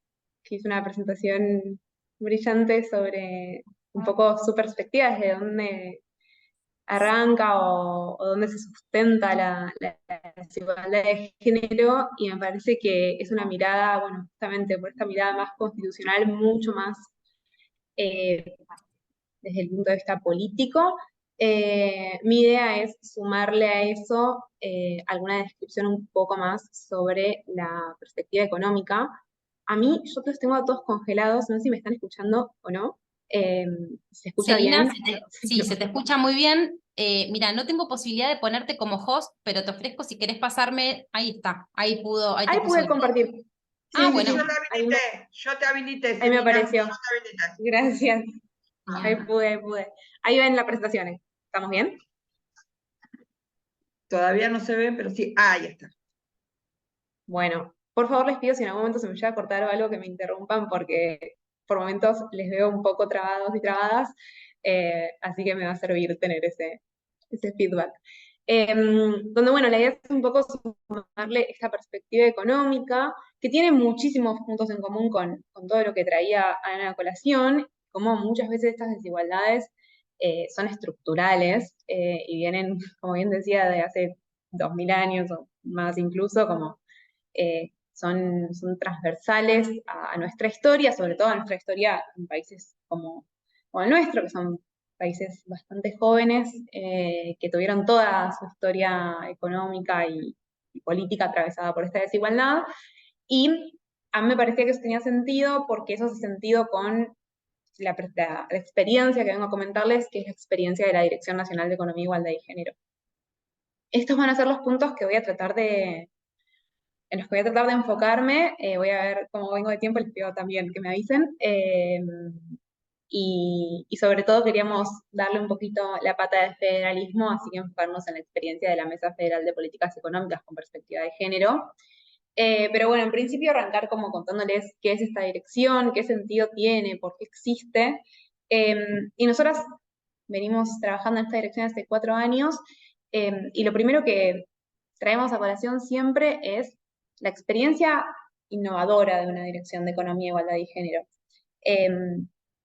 hizo una presentación brillante sobre un poco su perspectiva, desde dónde arranca o dónde se sustenta la desigualdad de género, y me parece que es una mirada, bueno, justamente por esta mirada más constitucional, mucho más eh, desde el punto de vista político. Mi idea es sumarle a eso alguna descripción un poco más sobre la perspectiva económica. A mí, yo los tengo a todos congelados, no sé si me están escuchando o no. ¿Se escucha Celina, bien? sí, se te escucha muy bien. Mira, no tengo posibilidad de ponerte como host, pero te ofrezco si querés pasarme, ahí está, ahí te Ahí puse pude el... compartir. Ah, Sí, bueno. Yo te habilité, ahí me Celina, apareció. yo te habilité. Gracias. Ahí Bien. pude, ahí pude. Ahí ven las presentaciones. ¿Estamos bien? Todavía no se ven, pero sí. Ah, ahí está. Bueno, por favor les pido si en algún momento se me llega a cortar o algo que me interrumpan porque por momentos les veo un poco trabados y trabadas, así que me va a servir tener ese feedback. Donde, bueno, la idea es un poco sumarle esta perspectiva económica que tiene muchísimos puntos en común con todo lo que traía Ana a colación, como muchas veces estas desigualdades son estructurales y vienen, como bien decía, de hace 2000 años o más incluso, como son transversales a nuestra historia, sobre todo a nuestra historia en países como el nuestro, que son países bastante jóvenes, que tuvieron toda su historia económica y política atravesada por esta desigualdad. Y a mí me parecía que eso tenía sentido porque eso hace sentido con la experiencia que vengo a comentarles, que es la experiencia de la Dirección Nacional de Economía, Igualdad y Género. Estos van a ser los puntos que voy a tratar en los que voy a tratar de enfocarme. Voy a ver cómo vengo de tiempo, les pido también que me avisen. Y sobre todo queríamos darle un poquito la pata del federalismo, así que enfocarnos en la experiencia de la Mesa Federal de Políticas Económicas con perspectiva de género. Pero bueno, en principio arrancar como contándoles qué es esta dirección, qué sentido tiene, por qué existe. Y nosotras venimos trabajando en esta dirección hace 4 años, y lo primero que traemos a colación siempre es la experiencia innovadora de una dirección de economía, igualdad y género.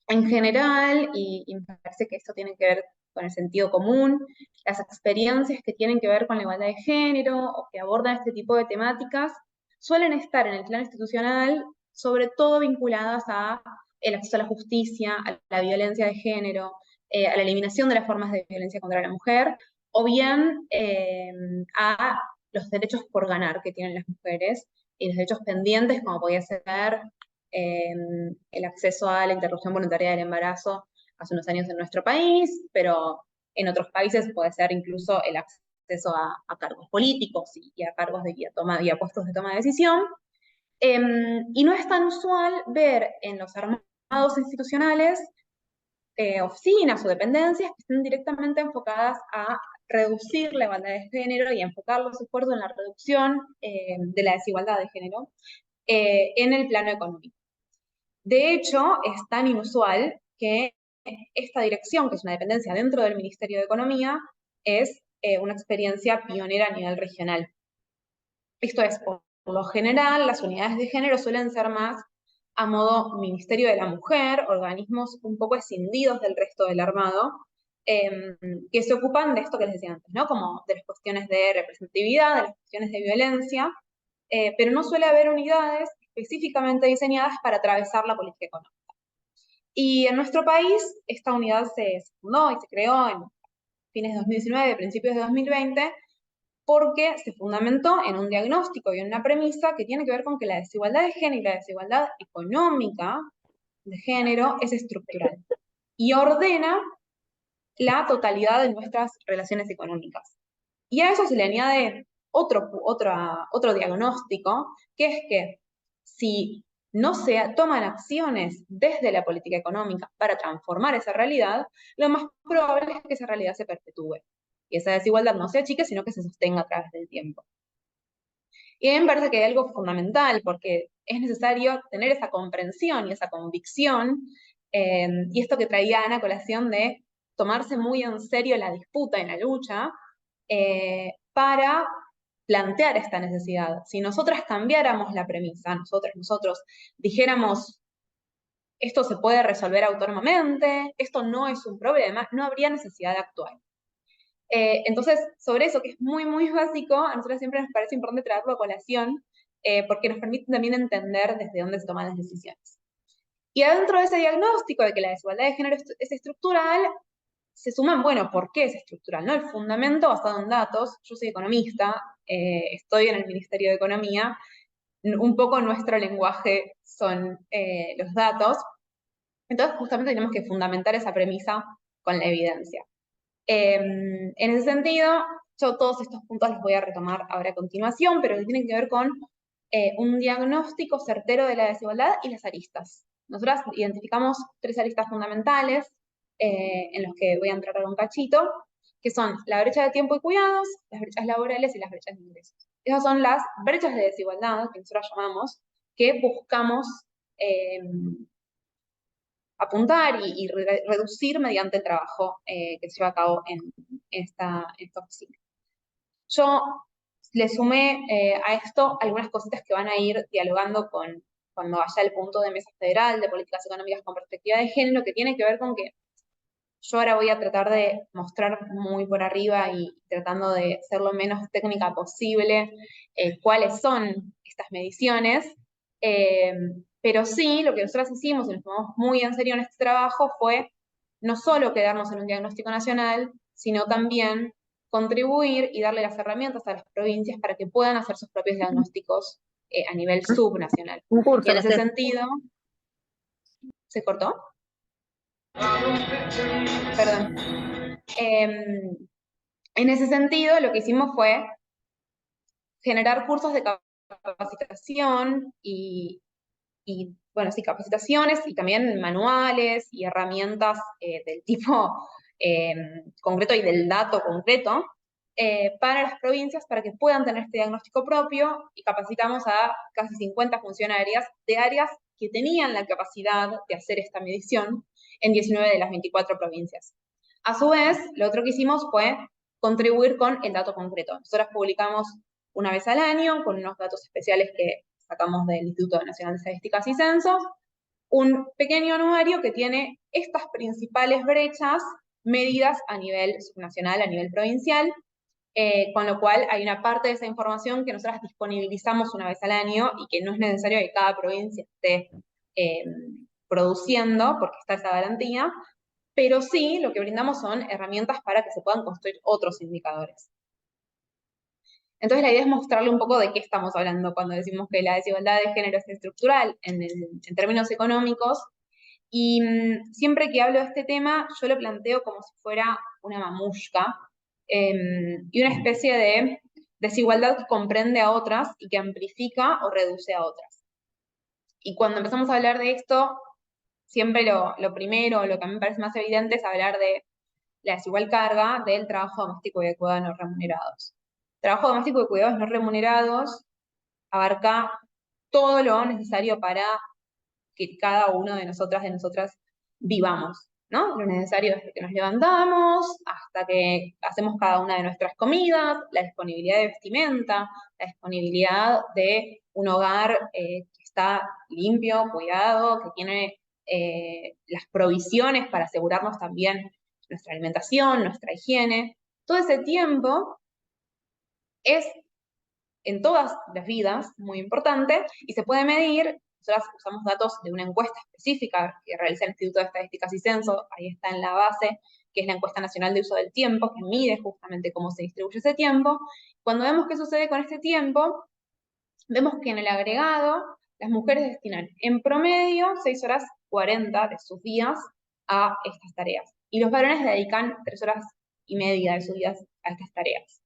En general, y me parece que esto tiene que ver con el sentido común, las experiencias que tienen que ver con la igualdad de género o que abordan este tipo de temáticas suelen estar en el plano institucional, sobre todo vinculadas a el acceso a la justicia, a la violencia de género, a la eliminación de las formas de violencia contra la mujer, o bien a los derechos por ganar que tienen las mujeres y los derechos pendientes, como podía ser el acceso a la interrupción voluntaria del embarazo hace unos años en nuestro país, pero en otros países puede ser incluso el acceso a cargos políticos y a cargos y a puestos de toma de decisión. Y no es tan usual ver en los armados institucionales oficinas o dependencias que estén directamente enfocadas a reducir la igualdad de género y a enfocar los esfuerzos en la reducción de la desigualdad de género en el plano económico. De hecho, es tan inusual que esta dirección, que es una dependencia dentro del Ministerio de Economía, es una experiencia pionera a nivel regional. Esto es, por lo general, las unidades de género suelen ser más a modo Ministerio de la Mujer, organismos un poco escindidos del resto del armado, que se ocupan de esto que les decía antes, ¿no? Como de las cuestiones de representatividad, de las cuestiones de violencia, pero no suele haber unidades específicamente diseñadas para atravesar la política económica. Y en nuestro país, esta unidad se fundó y se creó en fines de 2019, principios de 2020, porque se fundamentó en un diagnóstico y en una premisa que tiene que ver con que la desigualdad de género y la desigualdad económica de género es estructural y ordena la totalidad de nuestras relaciones económicas. Y a eso se le añade otro diagnóstico, que es que si no se toman acciones desde la política económica para transformar esa realidad, lo más probable es que esa realidad se perpetúe y esa desigualdad no se achique, sino que se sostenga a través del tiempo. Y a mí me parece que hay algo fundamental, porque es necesario tener esa comprensión y esa convicción, y esto que traía Ana a colación de tomarse muy en serio la disputa y la lucha, para plantear esta necesidad. Si nosotras cambiáramos la premisa, nosotros dijéramos, esto se puede resolver autónomamente, esto no es un problema, no habría necesidad de actuar. Entonces, sobre eso, que es muy, muy básico, a nosotros siempre nos parece importante traerlo a colación, porque nos permite también entender desde dónde se toman las decisiones. Y adentro de ese diagnóstico de que la desigualdad de género es estructural, se suman, bueno, ¿por qué es estructural? ¿No? El fundamento basado en datos. Yo soy economista, estoy en el Ministerio de Economía, un poco nuestro lenguaje son los datos, entonces justamente tenemos que fundamentar esa premisa con la evidencia. En ese sentido, yo todos estos puntos los voy a retomar ahora a continuación, pero que tienen que ver con un diagnóstico certero de la desigualdad y las aristas. Nosotras identificamos 3 aristas fundamentales, en los que voy a entrar ahora un cachito, que son la brecha de tiempo y cuidados, las brechas laborales y las brechas de ingresos. Esas son las brechas de desigualdad que nosotros llamamos, que buscamos apuntar y reducir mediante el trabajo que se lleva a cabo en esta oficina. Yo le sumé a esto algunas cositas que van a ir dialogando con cuando vaya el punto de mesa federal de políticas económicas con perspectiva de género, que tiene que ver con que yo ahora voy a tratar de mostrar muy por arriba y tratando de ser lo menos técnica posible cuáles son estas mediciones, pero sí, lo que nosotros hicimos y nos tomamos muy en serio en este trabajo fue no solo quedarnos en un diagnóstico nacional, sino también contribuir y darle las herramientas a las provincias para que puedan hacer sus propios diagnósticos a nivel subnacional. Un curso, Y en no ese sé. sentido, ¿se cortó? Perdón. En ese sentido, lo que hicimos fue generar cursos de capacitación bueno, sí, capacitaciones y también manuales y herramientas del tipo concreto y del dato concreto para las provincias para que puedan tener este diagnóstico propio, y capacitamos a casi 50 funcionarias de áreas que tenían la capacidad de hacer esta medición en 19 de las 24 provincias. A su vez, lo otro que hicimos fue contribuir con el dato concreto. Nosotros publicamos una vez al año con unos datos especiales que sacamos del Instituto Nacional de Estadísticas y Censos, un pequeño anuario que tiene estas principales brechas medidas a nivel subnacional, a nivel provincial, con lo cual hay una parte de esa información que nosotros disponibilizamos una vez al año y que no es necesario que cada provincia esté produciendo, porque está esa garantía, pero sí lo que brindamos son herramientas para que se puedan construir otros indicadores. Entonces la idea es mostrarle un poco de qué estamos hablando cuando decimos que la desigualdad de género es estructural en términos económicos, y siempre que hablo de este tema yo lo planteo como si fuera una mamushka, y una especie de desigualdad que comprende a otras y que amplifica o reduce a otras. Y cuando empezamos a hablar de esto, siempre lo primero, lo que a mí me parece más evidente es hablar de la desigual carga del trabajo doméstico y de cuidados no remunerados. Trabajo doméstico y cuidados no remunerados abarca todo lo necesario para que cada uno de nosotras vivamos, ¿no? Lo necesario desde que nos levantamos hasta que hacemos cada una de nuestras comidas, la disponibilidad de vestimenta, la disponibilidad de un hogar que está limpio, cuidado, que tiene las provisiones para asegurarnos también nuestra alimentación, nuestra higiene. Todo ese tiempo es en todas las vidas muy importante y se puede medir. Nosotros usamos datos de una encuesta específica que realiza el Instituto de Estadísticas y Censo, ahí está en la base, que es la Encuesta Nacional de Uso del Tiempo, que mide justamente cómo se distribuye ese tiempo. Cuando vemos qué sucede con este tiempo, vemos que en el agregado las mujeres destinan en promedio 6 horas 40 de sus días a estas tareas, y los varones dedican 3 horas y media de sus días a estas tareas.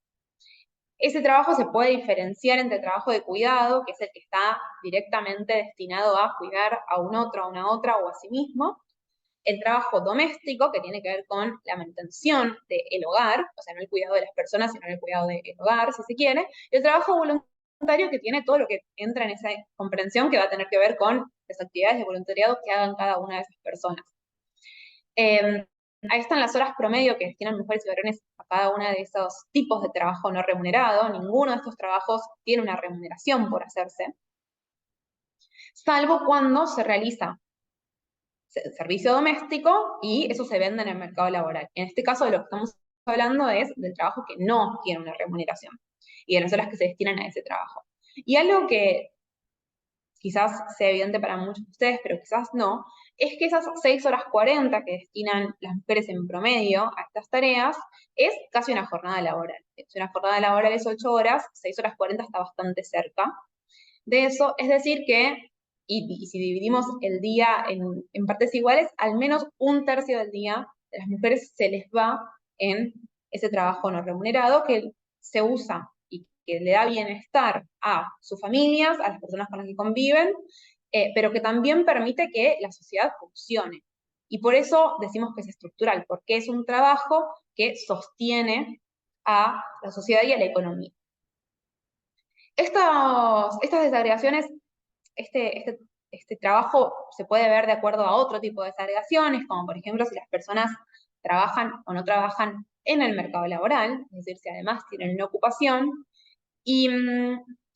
Ese trabajo se puede diferenciar entre trabajo de cuidado, que es el que está directamente destinado a cuidar a un otro, a una otra o a sí mismo, el trabajo doméstico, que tiene que ver con la mantención del hogar, o sea, no el cuidado de las personas, sino el cuidado del hogar, si se quiere, y el trabajo voluntario, que tiene todo lo que entra en esa comprensión, que va a tener que ver con las actividades de voluntariado que hagan cada una de esas personas. Ahí están las horas promedio que destinan mujeres y varones a cada uno de esos tipos de trabajo no remunerado. Ninguno de estos trabajos tiene una remuneración por hacerse, salvo cuando se realiza servicio doméstico y eso se vende en el mercado laboral. En este caso, de lo que estamos hablando es del trabajo que no tiene una remuneración y de las horas que se destinan a ese trabajo. Y algo que quizás sea evidente para muchos de ustedes, pero quizás no, es que esas 6 horas 40 que destinan las mujeres en promedio a estas tareas es casi una jornada laboral. Si una jornada laboral es 8 horas, 6 horas 40 está bastante cerca de eso. Es decir que, y si dividimos el día en partes iguales, al menos un tercio del día de las mujeres se les va en ese trabajo no remunerado que se usa y que le da bienestar a sus familias, a las personas con las que conviven, pero que también permite que la sociedad funcione. Y por eso decimos que es estructural, porque es un trabajo que sostiene a la sociedad y a la economía. Estas desagregaciones, este trabajo se puede ver de acuerdo a otro tipo de desagregaciones, como por ejemplo si las personas trabajan o no trabajan en el mercado laboral, es decir, si además tienen una ocupación. Y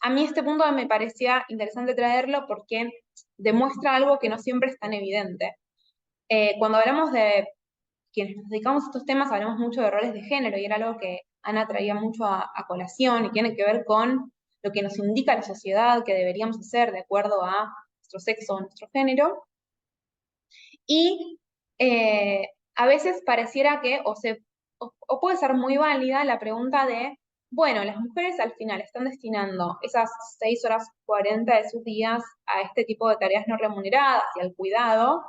a mí este punto me parecía interesante traerlo porque demuestra algo que no siempre es tan evidente. Cuando hablamos de quienes nos dedicamos a estos temas, hablamos mucho de roles de género, y era algo que Ana traía mucho a colación, y tiene que ver con lo que nos indica la sociedad que deberíamos hacer de acuerdo a nuestro sexo o nuestro género. Y a veces pareciera que, o puede ser muy válida la pregunta de, bueno, las mujeres al final están destinando esas 6 horas 40 de sus días a este tipo de tareas no remuneradas y al cuidado,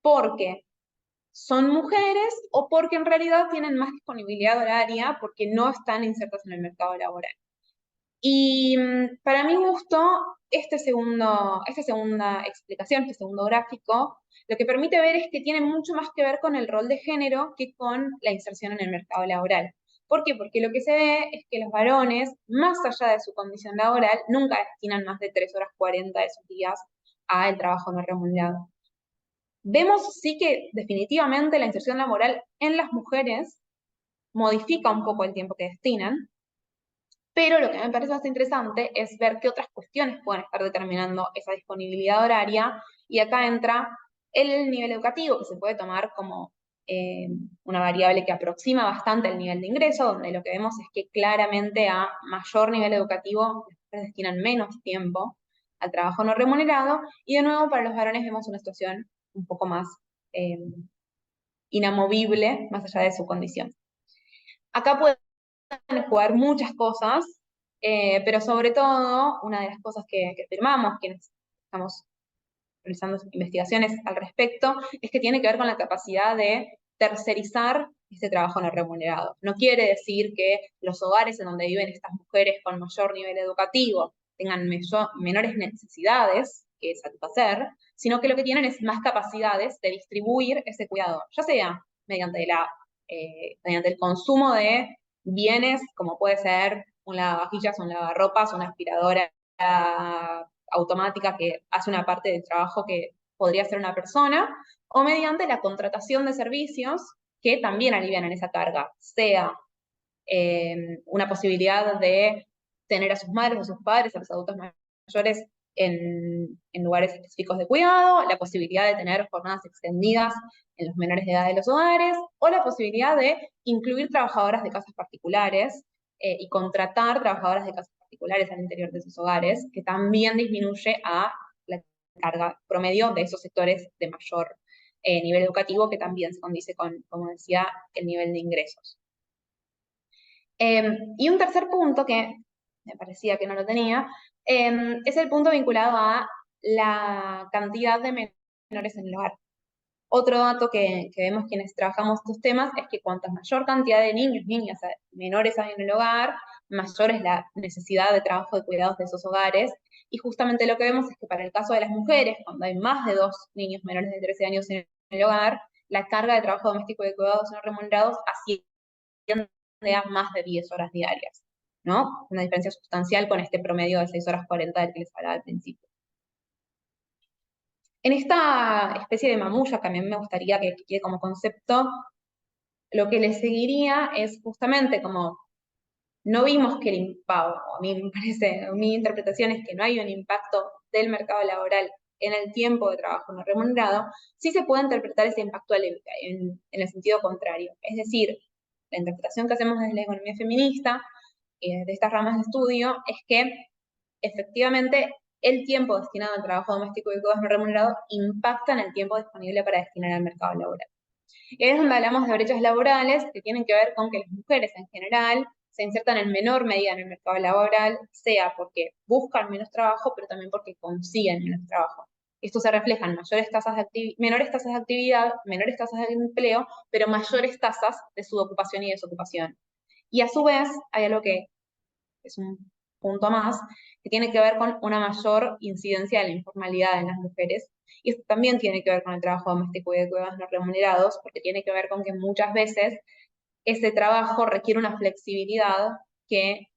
porque son mujeres o porque en realidad tienen más disponibilidad horaria porque no están insertas en el mercado laboral. Y para mi gusto, esta segunda explicación, este segundo gráfico, lo que permite ver es que tiene mucho más que ver con el rol de género que con la inserción en el mercado laboral. ¿Por qué? Porque lo que se ve es que los varones, más allá de su condición laboral, nunca destinan más de 3 horas 40 de sus días al trabajo no remunerado. Vemos sí que definitivamente la inserción laboral en las mujeres modifica un poco el tiempo que destinan, pero lo que me parece más interesante es ver qué otras cuestiones pueden estar determinando esa disponibilidad horaria, y acá entra el nivel educativo, que se puede tomar como una variable que aproxima bastante el nivel de ingreso, donde lo que vemos es que claramente a mayor nivel educativo las mujeres destinan menos tiempo al trabajo no remunerado, y de nuevo para los varones vemos una situación un poco más inamovible, más allá de su condición. Acá pueden jugar muchas cosas, pero sobre todo, una de las cosas que firmamos, quienes estamos realizando investigaciones al respecto, es que tiene que ver con la capacidad de tercerizar este trabajo no remunerado. No quiere decir que los hogares en donde viven estas mujeres con mayor nivel educativo tengan menores necesidades que satisfacer, sino que lo que tienen es más capacidades de distribuir ese cuidado, ya sea mediante el consumo de bienes, como puede ser un lavavajillas, un lavarropas, una aspiradora automática que hace una parte del trabajo que podría hacer una persona, o mediante la contratación de servicios que también alivian esa carga, sea una posibilidad de tener a sus madres o sus padres, a los adultos mayores, en lugares específicos de cuidado, la posibilidad de tener jornadas extendidas en los menores de edad de los hogares, o la posibilidad de incluir trabajadoras de casas particulares y contratar trabajadoras de casas particulares al interior de sus hogares, que también disminuye a la carga promedio de esos sectores de mayor nivel educativo, que también se condice con, como decía, el nivel de ingresos. Y un tercer punto que me parecía que no lo tenía, es el punto vinculado a la cantidad de menores en el hogar. Otro dato que vemos quienes trabajamos estos temas es que cuanto mayor cantidad de niños, niñas, menores hay en el hogar, mayor es la necesidad de trabajo de cuidados de esos hogares. Y justamente lo que vemos es que para el caso de las mujeres, cuando hay más de 2 niños menores de 13 años en el hogar, la carga de trabajo doméstico y de cuidados no remunerados asciende a más de 10 horas diarias, ¿no? Una diferencia sustancial con este promedio de 6 horas 40 del que les hablaba al principio. En esta especie de mamulla que a mí me gustaría que quede como concepto, lo que le seguiría es justamente como no vimos que el impacto, a mí me parece, mi interpretación es que no hay un impacto del mercado laboral en el tiempo de trabajo no remunerado, sí se puede interpretar ese impacto en el sentido contrario. Es decir, la interpretación que hacemos desde la economía feminista, de estas ramas de estudio, es que efectivamente el tiempo destinado al trabajo doméstico y cuidados no remunerado impacta en el tiempo disponible para destinar al mercado laboral. Es donde hablamos de brechas laborales que tienen que ver con que las mujeres en general se insertan en menor medida en el mercado laboral, sea porque buscan menos trabajo, pero también porque consiguen menos trabajo. Esto se refleja en menores tasas de actividad, menores tasas de empleo, pero mayores tasas de subocupación y desocupación. Y a su vez, hay algo que es un punto más, que tiene que ver con una mayor incidencia de la informalidad en las mujeres. Y esto también tiene que ver con el trabajo doméstico y de cuidados no remunerados, porque tiene que ver con que muchas veces ese trabajo requiere una flexibilidad que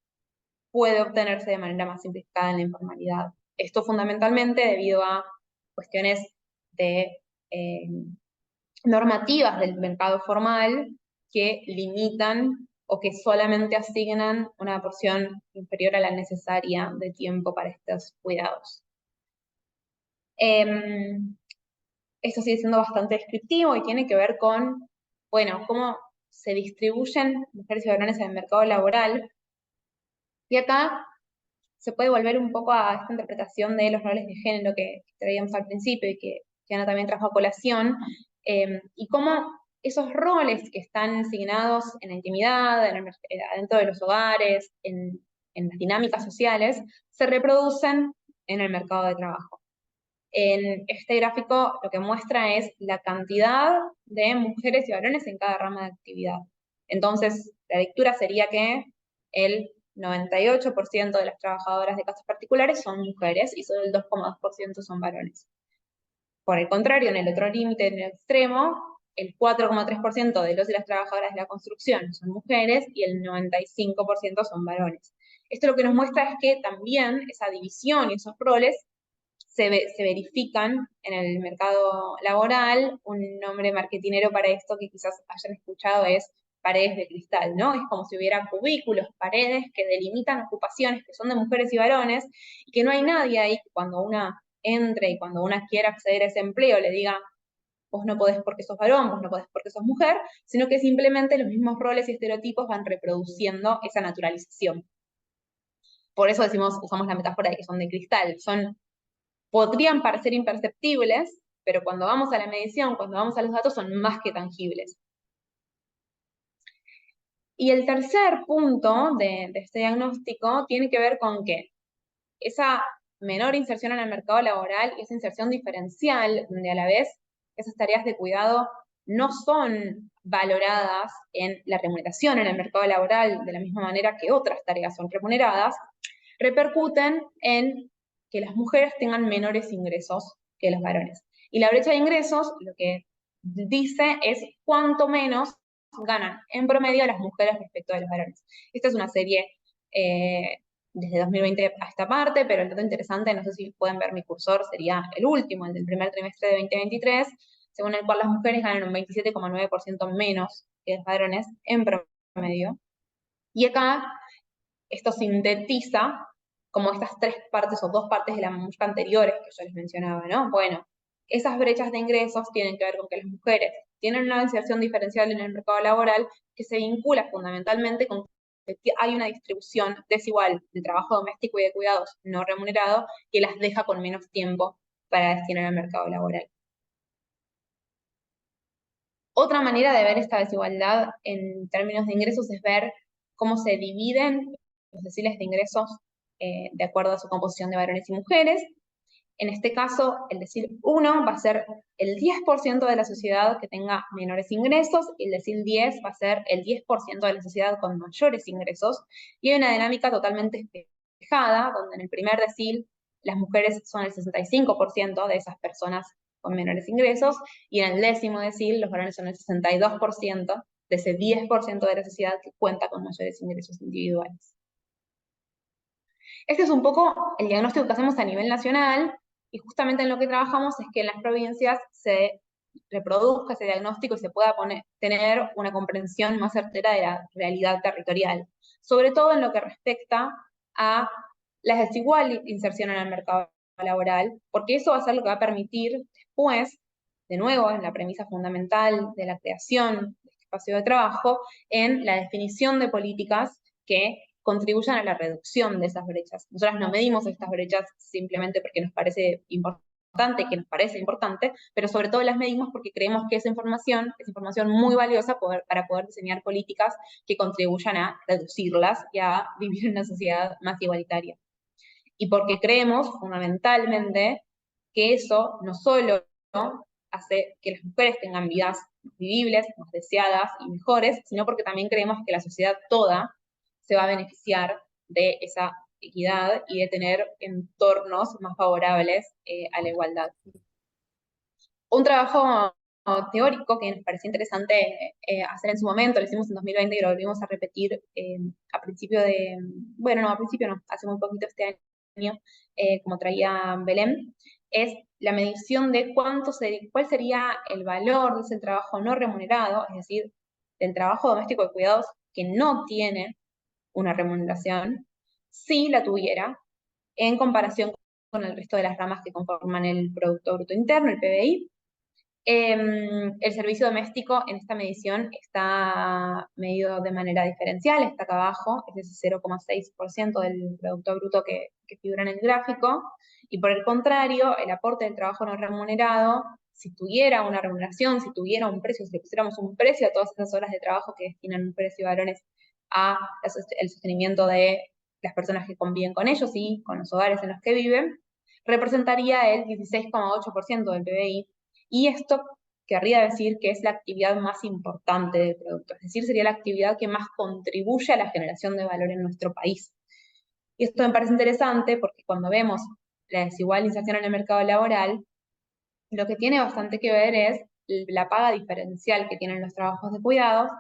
puede obtenerse de manera más simplificada en la informalidad. Esto fundamentalmente debido a cuestiones de normativas del mercado formal que limitan o que solamente asignan una porción inferior a la necesaria de tiempo para estos cuidados. Esto sigue siendo bastante descriptivo y tiene que ver con, bueno, cómo se distribuyen mujeres y varones en el mercado laboral. Y acá se puede volver un poco a esta interpretación de los roles de género que traíamos al principio y que Ana también trajo a colación, y cómo esos roles que están asignados en la intimidad, adentro de los hogares, en las dinámicas sociales, se reproducen en el mercado de trabajo. En este gráfico lo que muestra es la cantidad de mujeres y varones en cada rama de actividad. Entonces, la lectura sería que el 98% de las trabajadoras de casas particulares son mujeres y solo el 2,2% son varones. Por el contrario, en el otro límite, en el extremo, el 4,3% de los y las trabajadoras de la construcción son mujeres y el 95% son varones. Esto lo que nos muestra es que también esa división y esos roles se verifican en el mercado laboral. Un nombre marketinero para esto que quizás hayan escuchado es paredes de cristal, ¿no? Es como si hubiera cubículos, paredes que delimitan ocupaciones que son de mujeres y varones, y que no hay nadie ahí que cuando una entre y cuando una quiera acceder a ese empleo le diga, vos no podés porque sos varón, vos no podés porque sos mujer, sino que simplemente los mismos roles y estereotipos van reproduciendo esa naturalización. Por eso usamos la metáfora de que son de cristal, podrían parecer imperceptibles, pero cuando vamos a la medición, cuando vamos a los datos, son más que tangibles. Y el tercer punto de este diagnóstico tiene que ver con que esa menor inserción en el mercado laboral y esa inserción diferencial, donde a la vez esas tareas de cuidado no son valoradas en la remuneración en el mercado laboral de la misma manera que otras tareas son remuneradas, repercuten en que las mujeres tengan menores ingresos que los varones. Y la brecha de ingresos lo que dice es cuánto menos ganan en promedio las mujeres respecto de los varones. Esta es una serie desde 2020 a esta parte, pero el dato interesante, no sé si pueden ver mi cursor, sería el último, el del primer trimestre de 2023, según el cual las mujeres ganan un 27,9% menos que los varones en promedio. Y acá esto sintetiza como estas tres partes o dos partes de la muestra anteriores que yo les mencionaba, ¿no? Bueno, esas brechas de ingresos tienen que ver con que las mujeres tienen una inserción diferencial en el mercado laboral que se vincula fundamentalmente con que hay una distribución desigual de trabajo doméstico y de cuidados no remunerado que las deja con menos tiempo para destinar al mercado laboral. Otra manera de ver esta desigualdad en términos de ingresos es ver cómo se dividen los deciles de ingresos de acuerdo a su composición de varones y mujeres. En este caso, el decil 1 va a ser el 10% de la sociedad que tenga menores ingresos, y el decil 10 va a ser el 10% de la sociedad con mayores ingresos, y hay una dinámica totalmente espejada, donde en el primer decil las mujeres son el 65% de esas personas con menores ingresos, y en el décimo decil los varones son el 62% de ese 10% de la sociedad que cuenta con mayores ingresos individuales. Este es un poco el diagnóstico que hacemos a nivel nacional, y justamente en lo que trabajamos es que en las provincias se reproduzca ese diagnóstico y se pueda tener una comprensión más certera de la realidad territorial, sobre todo en lo que respecta a la desigual inserción en el mercado laboral, porque eso va a ser lo que va a permitir después, de nuevo, en la premisa fundamental de la creación de este espacio de trabajo, en la definición de políticas que contribuyan a la reducción de esas brechas. Nosotras no medimos estas brechas simplemente porque nos parece importante, pero sobre todo las medimos porque creemos que esa información es información muy valiosa para poder diseñar políticas que contribuyan a reducirlas y a vivir en una sociedad más igualitaria. Y porque creemos fundamentalmente que eso no solo hace que las mujeres tengan vidas más vivibles, más deseadas y mejores, sino porque también creemos que la sociedad toda se va a beneficiar de esa equidad y de tener entornos más favorables a la igualdad. Un trabajo teórico que nos pareció interesante hacer en su momento, lo hicimos en 2020 y lo volvimos a repetir a principio de, bueno, no, a principio no, hace muy poquito este año, como traía Belén, es la medición de cuál sería el valor de ese trabajo no remunerado, es decir, del trabajo doméstico de cuidados que no tiene una remuneración, si la tuviera, en comparación con el resto de las ramas que conforman el Producto Bruto Interno, el PBI, El servicio doméstico en esta medición está medido de manera diferencial, está acá abajo, es ese 0,6% del Producto Bruto que figura en el gráfico, y por el contrario, el aporte del trabajo no remunerado, si tuviera una remuneración, si tuviera un precio, si le pusiéramos un precio a todas esas horas de trabajo que destinan un precio de varones el sostenimiento de las personas que conviven con ellos y con los hogares en los que viven, representaría el 16,8% del PBI, y esto querría decir que es la actividad más importante del producto, es decir, sería la actividad que más contribuye a la generación de valor en nuestro país. Y esto me parece interesante porque cuando vemos la desigual inserción en el mercado laboral, lo que tiene bastante que ver es la paga diferencial que tienen los trabajos de cuidados,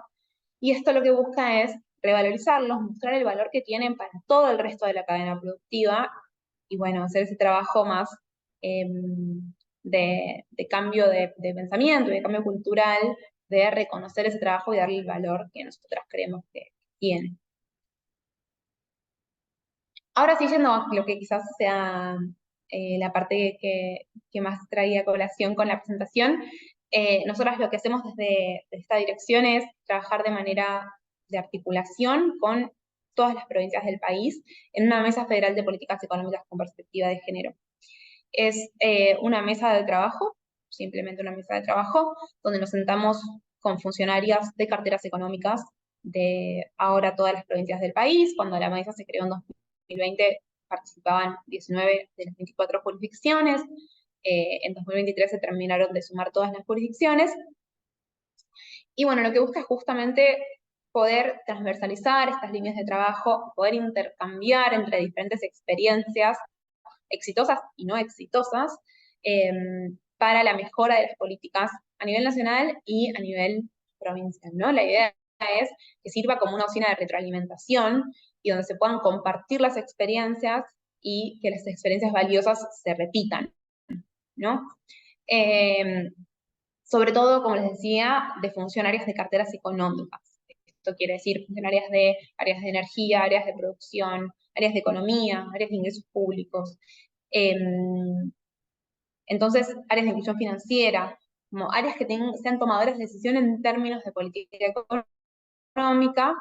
y esto lo que busca es revalorizarlos, mostrar el valor que tienen para todo el resto de la cadena productiva, y bueno, hacer ese trabajo más de cambio de pensamiento, de cambio cultural, de reconocer ese trabajo y darle el valor que nosotras creemos que tiene. Ahora sí, yendo a lo que quizás sea la parte que más traía colación con la presentación, nosotras lo que hacemos desde esta dirección es trabajar de manera de articulación con todas las provincias del país en una mesa federal de políticas económicas con perspectiva de género. Es una mesa de trabajo, simplemente una mesa de trabajo, donde nos sentamos con funcionarias de carteras económicas de ahora todas las provincias del país. Cuando la mesa se creó en 2020 participaban 19 de las 24 jurisdicciones, en 2023 se terminaron de sumar todas las jurisdicciones, y bueno, lo que busca es justamente poder transversalizar estas líneas de trabajo, poder intercambiar entre diferentes experiencias exitosas y no exitosas, para la mejora de las políticas a nivel nacional y a nivel provincial, ¿no? La idea es que sirva como una oficina de retroalimentación y donde se puedan compartir las experiencias y que las experiencias valiosas se repitan, ¿no? Sobre todo, como les decía, de funcionarias de carteras económicas. Esto quiere decir funcionarias de áreas de energía, áreas de producción, áreas de economía, áreas de ingresos públicos. Entonces, áreas de inclusión financiera, como áreas que sean tomadoras de decisión en términos de política económica,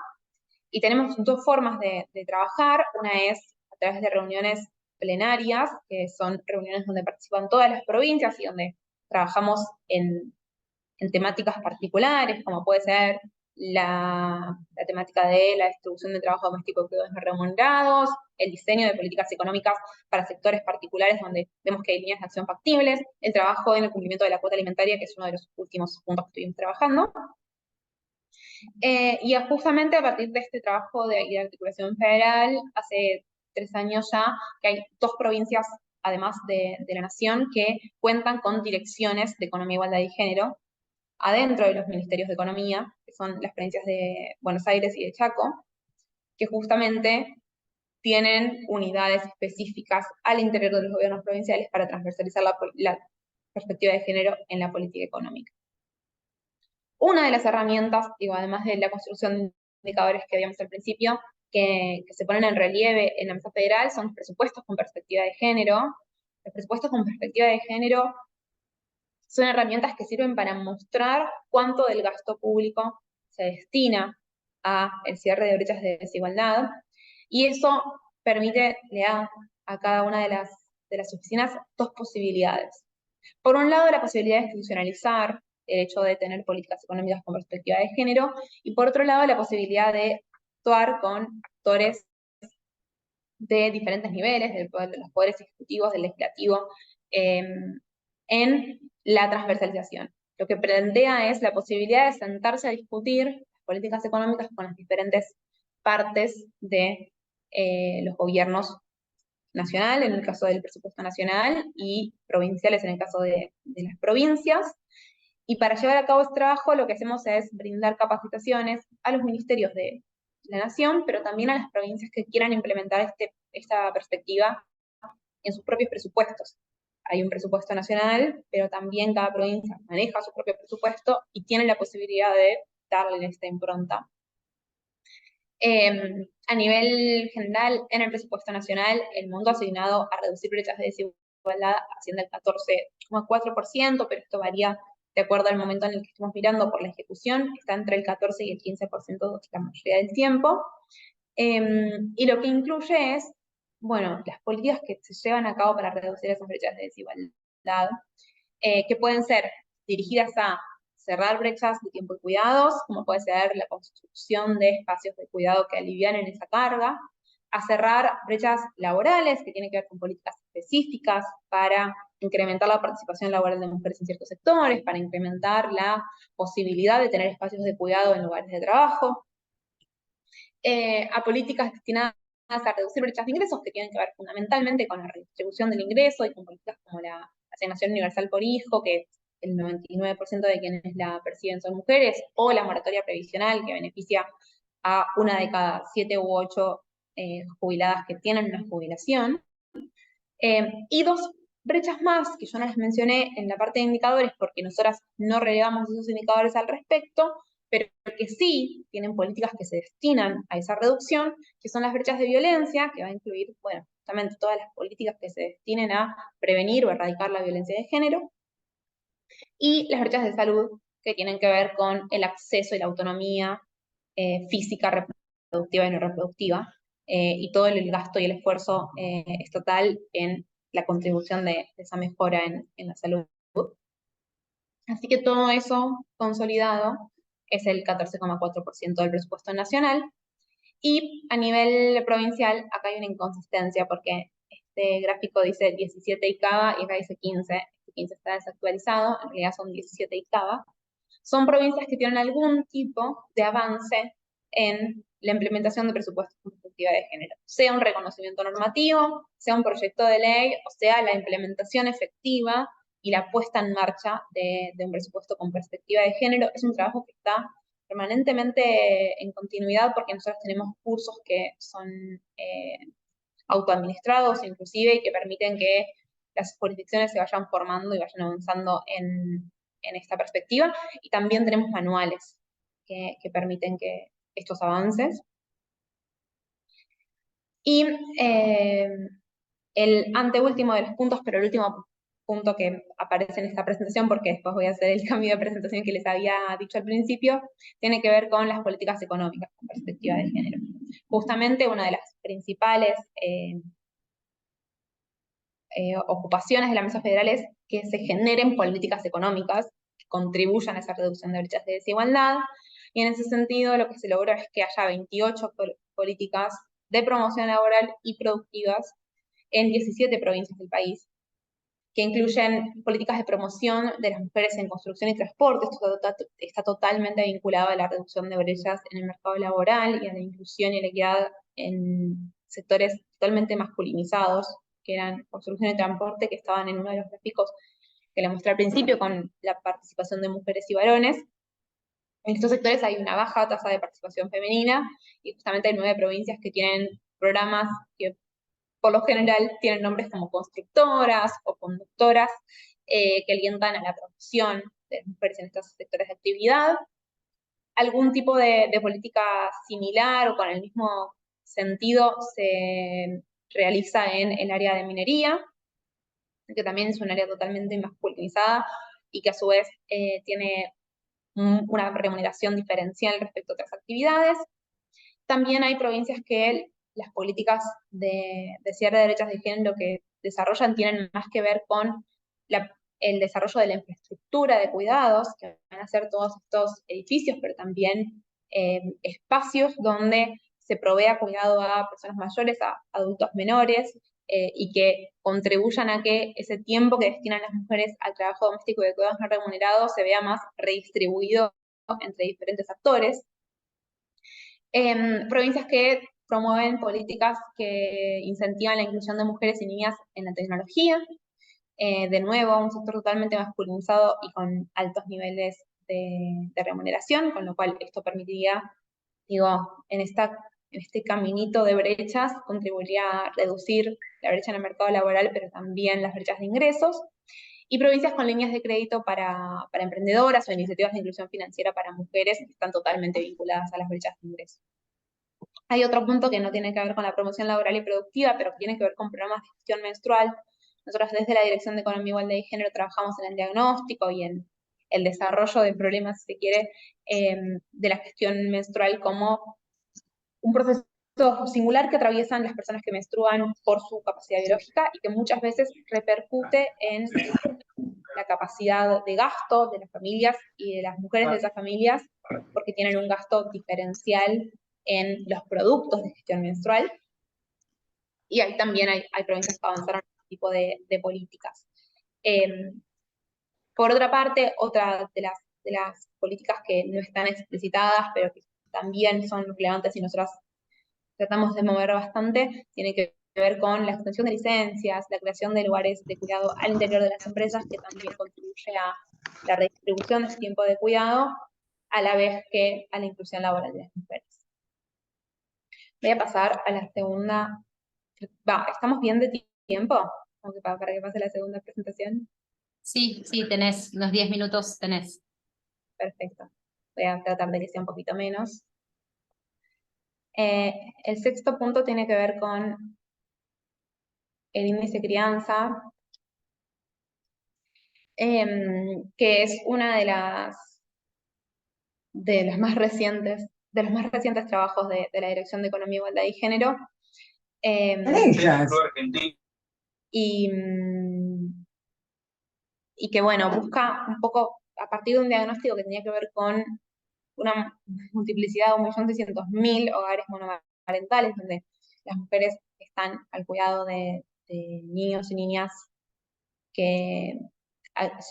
y tenemos dos formas de trabajar. Una es a través de reuniones plenarias, que son reuniones donde participan todas las provincias y donde trabajamos en temáticas particulares, como puede ser la temática de la distribución de trabajo doméstico de cuidados no remunerados, el diseño de políticas económicas para sectores particulares donde vemos que hay líneas de acción factibles, el trabajo en el cumplimiento de la cuota alimentaria, que es uno de los últimos puntos que estuvimos trabajando. Y justamente a partir de este trabajo de articulación federal, hace 3 años ya, que hay 2 provincias, además de la nación, que cuentan con direcciones de economía, igualdad y género, adentro de los ministerios de economía, que son las provincias de Buenos Aires y de Chaco, que justamente tienen unidades específicas al interior de los gobiernos provinciales para transversalizar la perspectiva de género en la política económica. Una de las herramientas, digo, además de la construcción de indicadores que habíamos al principio, que se ponen en relieve en la mesa federal, son los presupuestos con perspectiva de género. Los presupuestos con perspectiva de género son herramientas que sirven para mostrar cuánto del gasto público se destina a el cierre de brechas de desigualdad, y eso permite, le da a cada una de las oficinas 2 posibilidades. Por un lado, la posibilidad de institucionalizar el hecho de tener políticas económicas con perspectiva de género, y por otro lado, la posibilidad de actuar con actores de diferentes niveles, de los poderes ejecutivos, del legislativo, en la transversalización. Lo que plantea es la posibilidad de sentarse a discutir las políticas económicas con las diferentes partes de los gobiernos nacional, en el caso del presupuesto nacional, y provinciales en el caso de las provincias. Y para llevar a cabo este trabajo lo que hacemos es brindar capacitaciones a los ministerios de la nación, pero también a las provincias que quieran implementar esta perspectiva en sus propios presupuestos. Hay un presupuesto nacional, pero también cada provincia maneja su propio presupuesto y tiene la posibilidad de darle esta impronta. A nivel general, en el presupuesto nacional, el monto asignado a reducir brechas de desigualdad asciende al 14,4%, pero esto varía de acuerdo al momento en el que estemos mirando por la ejecución, está entre el 14 y el 15% la mayoría del tiempo. Y lo que incluye es, bueno, las políticas que se llevan a cabo para reducir esas brechas de desigualdad, que pueden ser dirigidas a cerrar brechas de tiempo y cuidados, como puede ser la construcción de espacios de cuidado que alivianen esa carga, a cerrar brechas laborales, que tienen que ver con políticas específicas para incrementar la participación laboral de mujeres en ciertos sectores, para incrementar la posibilidad de tener espacios de cuidado en lugares de trabajo, a políticas destinadas a reducir brechas de ingresos, que tienen que ver fundamentalmente con la redistribución del ingreso y con políticas como la asignación universal por hijo, que el 99% de quienes la perciben son mujeres, o la moratoria previsional, que beneficia a 1 de cada 7 u 8 jubiladas que tienen una jubilación. Y 2 brechas más, que yo no las mencioné en la parte de indicadores, porque nosotras no relevamos esos indicadores al respecto, pero que sí tienen políticas que se destinan a esa reducción, que son las brechas de violencia, que va a incluir, bueno, justamente todas las políticas que se destinen a prevenir o erradicar la violencia de género, y las brechas de salud, que tienen que ver con el acceso y la autonomía física, reproductiva y no reproductiva, y todo el gasto y el esfuerzo estatal en la contribución de esa mejora en la salud. Así que todo eso consolidado es el 14,4% del presupuesto nacional. Y a nivel provincial, acá hay una inconsistencia porque este gráfico dice 17 ICABA y acá dice 15. Este 15 está desactualizado, en realidad son 17 ICABA. Son provincias que tienen algún tipo de avance en la implementación de presupuestos con perspectiva de género, sea un reconocimiento normativo, sea un proyecto de ley, o sea la implementación efectiva y la puesta en marcha de un presupuesto con perspectiva de género. Es un trabajo que está permanentemente en continuidad porque nosotros tenemos cursos que son autoadministrados inclusive y que permiten que las jurisdicciones se vayan formando y vayan avanzando en esta perspectiva, y también tenemos manuales que permiten que estos avances. Y el anteúltimo de los puntos, pero el último punto que aparece en esta presentación, porque después voy a hacer el cambio de presentación que les había dicho al principio, tiene que ver con las políticas económicas con perspectiva de género. Justamente una de las principales ocupaciones de la mesa federal es que se generen políticas económicas que contribuyan a esa reducción de brechas de desigualdad, y en ese sentido lo que se logró es que haya 28 políticas de promoción laboral y productivas en 17 provincias del país, que incluyen políticas de promoción de las mujeres en construcción y transporte. Esto está totalmente vinculado a la reducción de brechas en el mercado laboral y a la inclusión y la equidad en sectores totalmente masculinizados, que eran construcción y transporte, que estaban en uno de los gráficos que les mostré al principio, con la participación de mujeres y varones. En estos sectores hay una baja tasa de participación femenina, y justamente hay 9 provincias que tienen programas que por lo general tienen nombres como constructoras o conductoras, que alientan a la promoción de las mujeres en estos sectores de actividad. Algún tipo de política similar o con el mismo sentido se realiza en el área de minería, que también es un área totalmente masculinizada y que a su vez tiene una remuneración diferencial respecto a otras actividades. También hay provincias que las políticas de cierre de brechas de género que desarrollan tienen más que ver con el desarrollo de la infraestructura de cuidados, que van a ser todos estos edificios, pero también espacios donde se provea cuidado a personas mayores, a adultos menores, y que contribuyan a que ese tiempo que destinan las mujeres al trabajo doméstico y de cuidados no remunerados se vea más redistribuido entre diferentes actores. Provincias que promueven políticas que incentivan la inclusión de mujeres y niñas en la tecnología. De nuevo, un sector totalmente masculinizado y con altos niveles de remuneración, con lo cual esto permitiría, digo, en este caminito de brechas, contribuiría a reducir la brecha en el mercado laboral, pero también las brechas de ingresos. Y provincias con líneas de crédito para emprendedoras o iniciativas de inclusión financiera para mujeres que están totalmente vinculadas a las brechas de ingreso. Hay otro punto que no tiene que ver con la promoción laboral y productiva, pero que tiene que ver con programas de gestión menstrual. Nosotros desde la Dirección de Economía, Igualdad y Género trabajamos en el diagnóstico y en el desarrollo de problemas, si se quiere, de la gestión menstrual como un proceso singular que atraviesan las personas que menstruan por su capacidad biológica y que muchas veces repercute en la capacidad de gasto de las familias y de las mujeres de esas familias, porque tienen un gasto diferencial en los productos de gestión menstrual. Y ahí también hay provincias que avanzaron en este tipo de políticas. Por otra parte, otra de las políticas que no están explicitadas, pero que también son relevantes y nosotras tratamos de mover bastante, tiene que ver con la extensión de licencias, la creación de lugares de cuidado al interior de las empresas, que también contribuye a la redistribución de ese tiempo de cuidado, a la vez que a la inclusión laboral de las mujeres. Voy a pasar a la segunda. ¿Estamos bien de tiempo? Para que pase la segunda presentación. Sí, tenés, los 10 minutos tenés. Perfecto. Voy a tratar de que sea un poquito menos. El sexto punto tiene que ver con el índice crianza, que es una de los más recientes trabajos de la Dirección de Economía, Igualdad y Género. Y que, bueno, busca un poco, a partir de un diagnóstico que tenía que ver con una multiplicidad de 1.600.000 hogares monomarentales, donde las mujeres están al cuidado de niños y niñas que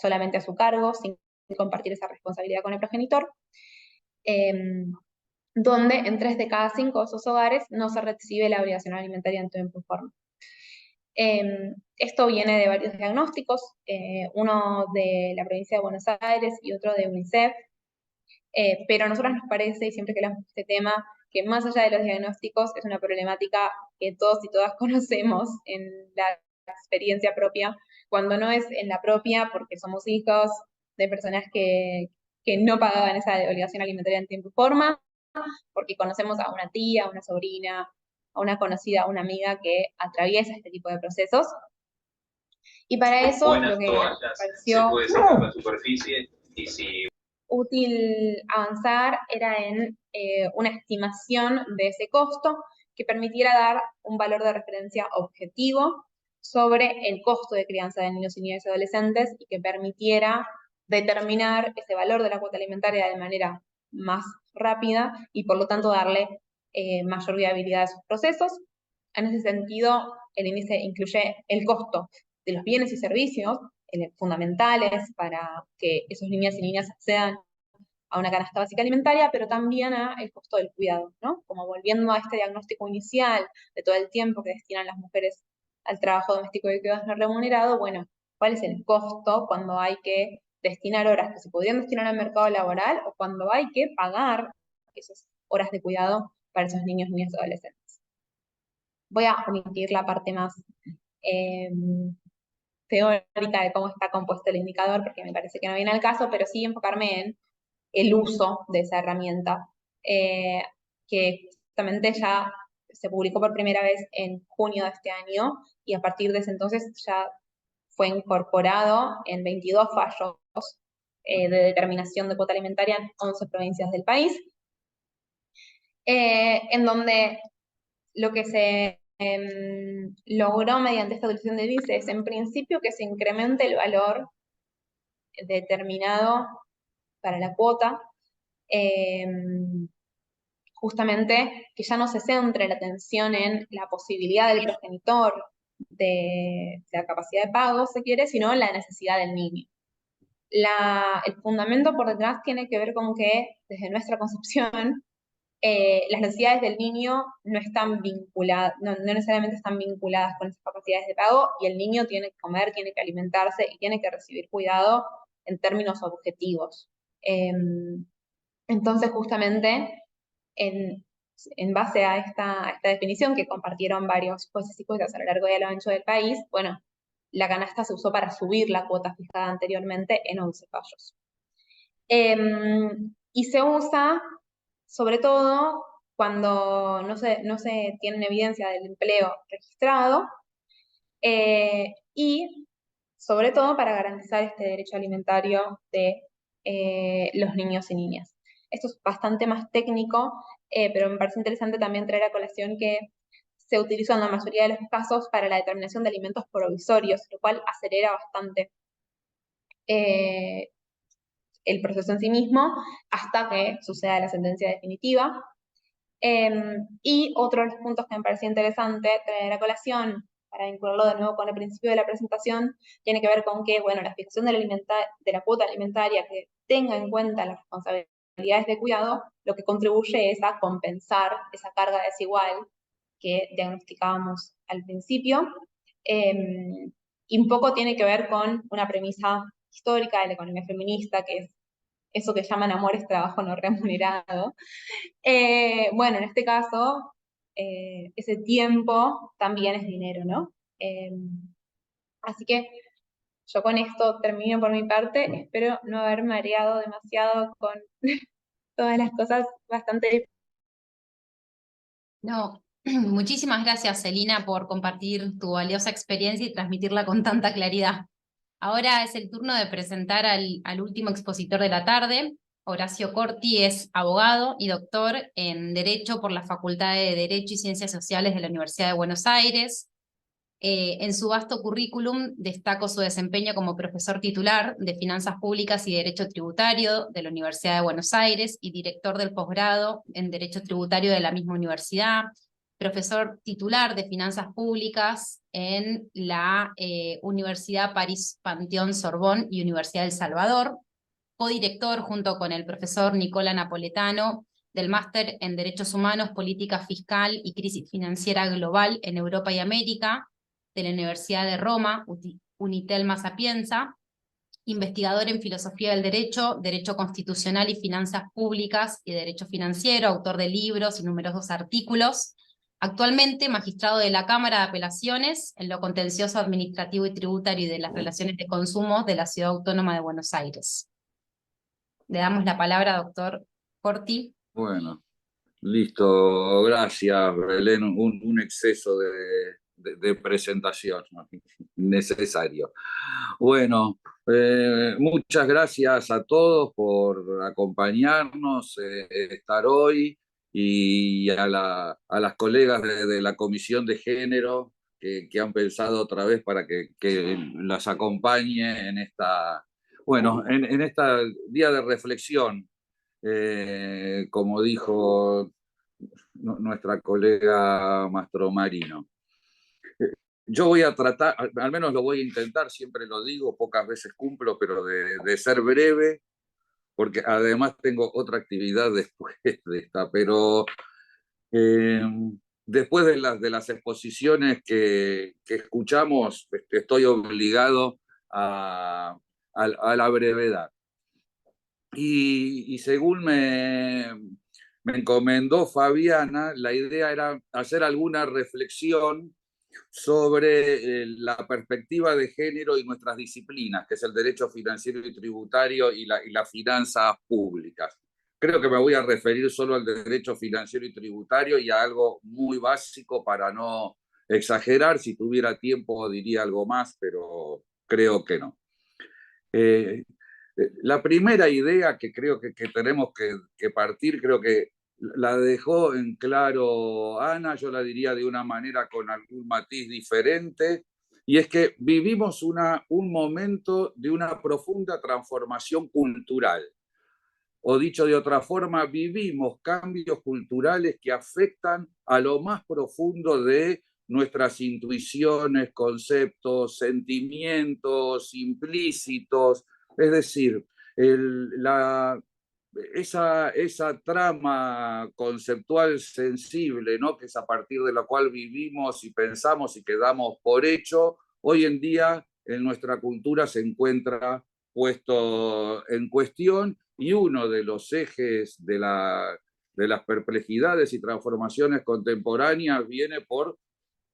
solamente a su cargo, sin compartir esa responsabilidad con el progenitor, donde en 3 de cada 5 de esos hogares no se recibe la obligación alimentaria en tiempo y forma. Esto viene de varios diagnósticos, uno de la provincia de Buenos Aires y otro de UNICEF, pero a nosotros nos parece, y siempre que hablamos de este tema, que más allá de los diagnósticos es una problemática que todos y todas conocemos en la experiencia propia, cuando no es en la propia, porque somos hijos de personas que no pagaban esa obligación alimentaria en tiempo y forma, porque conocemos a una tía, a una sobrina, a una conocida, a una amiga que atraviesa este tipo de procesos. Y para eso lo que me pareció útil avanzar era en una estimación de ese costo que permitiera dar un valor de referencia objetivo sobre el costo de crianza de niños y niñas y adolescentes y que permitiera determinar ese valor de la cuota alimentaria de manera más rápida y por lo tanto darle mayor viabilidad a sus procesos. En ese sentido, el índice incluye el costo de los bienes y servicios fundamentales para que esos niñas y niñas accedan a una canasta básica alimentaria, pero también a el costo del cuidado, ¿no? Como volviendo a este diagnóstico inicial de todo el tiempo que destinan las mujeres al trabajo doméstico y cuidados no remunerado, bueno, ¿cuál es el costo cuando hay que destinar horas que se podrían destinar al mercado laboral o cuando hay que pagar esas horas de cuidado para esos niños, niñas y adolescentes? Voy a omitir la parte más teórica de cómo está compuesto el indicador, porque me parece que no viene al caso, pero sí enfocarme en el uso de esa herramienta, que justamente ya se publicó por primera vez en junio de este año, y a partir de ese entonces ya fue incorporado en 22 fallos de determinación de cuota alimentaria en 11 provincias del país, en donde lo que se logró mediante esta utilización de índice es, en principio, que se incremente el valor determinado para la cuota, justamente que ya no se centre la atención en la posibilidad del progenitor de la capacidad de pago, se quiere, sino en la necesidad del niño. El fundamento por detrás tiene que ver con que, desde nuestra concepción, las necesidades del niño no están vinculadas, no necesariamente están vinculadas con esas capacidades de pago, y el niño tiene que comer, tiene que alimentarse y tiene que recibir cuidado en términos objetivos. Entonces, justamente, en base a esta definición que compartieron varios jueces y juezas a lo largo y a lo ancho del país, bueno, la canasta se usó para subir la cuota fijada anteriormente en 11 fallos. Y se usa, sobre todo, cuando no se tiene evidencia del empleo registrado, y sobre todo para garantizar este derecho alimentario de los niños y niñas. Esto es bastante más técnico, pero me parece interesante también traer a colación que se utiliza en la mayoría de los casos para la determinación de alimentos provisorios, lo cual acelera bastante el proceso en sí mismo hasta que suceda la sentencia definitiva. Y otro de los puntos que me parecía interesante traer a colación, para vincularlo de nuevo con el principio de la presentación, tiene que ver con que, bueno, la fijación de la cuota alimentaria que tenga en cuenta las responsabilidades de cuidado, lo que contribuye es a compensar esa carga desigual que diagnosticábamos al principio, y un poco tiene que ver con una premisa histórica de la economía feminista, que es eso que llaman amor es trabajo no remunerado. Bueno, en este caso, ese tiempo también es dinero, ¿no? Así que yo con esto termino por mi parte. Espero no haber mareado demasiado con todas las cosas bastante. No, muchísimas gracias, Celina, por compartir tu valiosa experiencia y transmitirla con tanta claridad. Ahora es el turno de presentar al último expositor de la tarde. Horacio Corti es abogado y doctor en Derecho por la Facultad de Derecho y Ciencias Sociales de la Universidad de Buenos Aires. En su vasto currículum destaco su desempeño como profesor titular de Finanzas Públicas y Derecho Tributario de la Universidad de Buenos Aires y director del posgrado en Derecho Tributario de la misma universidad, profesor titular de Finanzas Públicas en la Universidad París Panteón Sorbonne y Universidad del Salvador, codirector junto con el profesor Nicola Napoletano del Máster en Derechos Humanos, Política Fiscal y Crisis Financiera Global en Europa y América, de la Universidad de Roma, Unitel Sapienza, investigador en Filosofía del Derecho, Derecho Constitucional y Finanzas Públicas y Derecho Financiero, autor de libros y numerosos artículos. Actualmente magistrado de la Cámara de Apelaciones en lo contencioso administrativo y tributario y de las relaciones de consumo de la Ciudad Autónoma de Buenos Aires. Le damos la palabra, doctor Corti. Bueno, listo, gracias, Belén. Un exceso de presentación, ¿no? Necesario. Bueno, muchas gracias a todos por acompañarnos, estar hoy, y a las colegas de la Comisión de Género que han pensado otra vez para que las acompañe en en este día de reflexión. Como dijo nuestra colega Mastromarino. Yo voy a tratar, al menos lo voy a intentar, siempre lo digo, pocas veces cumplo, pero de ser breve, porque además tengo otra actividad después de esta, pero después de las exposiciones que escuchamos, estoy obligado a la brevedad. Y según me encomendó Fabiana, la idea era hacer alguna reflexión sobre la perspectiva de género y nuestras disciplinas, que es el derecho financiero y tributario y las finanzas públicas. Creo que me voy a referir solo al derecho financiero y tributario y a algo muy básico para no exagerar. Si tuviera tiempo diría algo más, pero creo que no. La primera idea que creo que tenemos que partir, creo que la dejó en claro Ana, yo la diría de una manera con algún matiz diferente, y es que vivimos un momento de una profunda transformación cultural. O dicho de otra forma, vivimos cambios culturales que afectan a lo más profundo de nuestras intuiciones, conceptos, sentimientos implícitos. Es decir, esa trama conceptual sensible, ¿no? Que es a partir de la cual vivimos y pensamos y que damos por hecho, hoy en día en nuestra cultura se encuentra puesto en cuestión, y uno de los ejes de las perplejidades y transformaciones contemporáneas viene por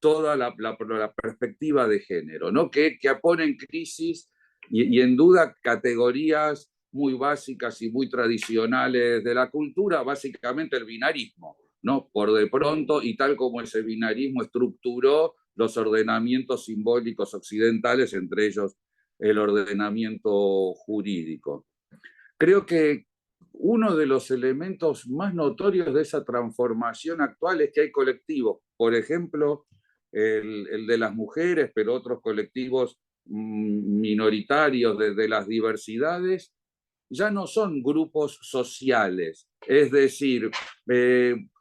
toda la perspectiva de género, ¿no? que pone en crisis y en duda categorías muy básicas y muy tradicionales de la cultura, básicamente el binarismo, ¿no? Por de pronto, y tal como ese binarismo estructuró los ordenamientos simbólicos occidentales, entre ellos el ordenamiento jurídico. Creo que uno de los elementos más notorios de esa transformación actual es que hay colectivos, por ejemplo, el de las mujeres, pero otros colectivos minoritarios de las diversidades, ya no son grupos sociales, es decir,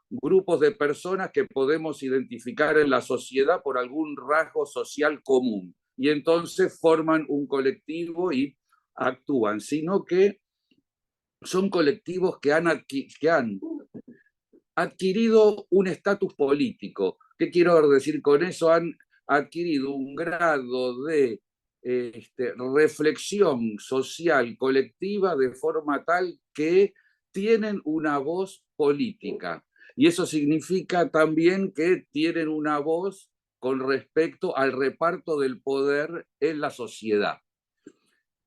grupos de personas que podemos identificar en la sociedad por algún rasgo social común, y entonces forman un colectivo y actúan, sino que son colectivos que han adquirido un estatus político. ¿Qué quiero decir con eso? Han adquirido un grado de reflexión social colectiva de forma tal que tienen una voz política. Y eso significa también que tienen una voz con respecto al reparto del poder en la sociedad.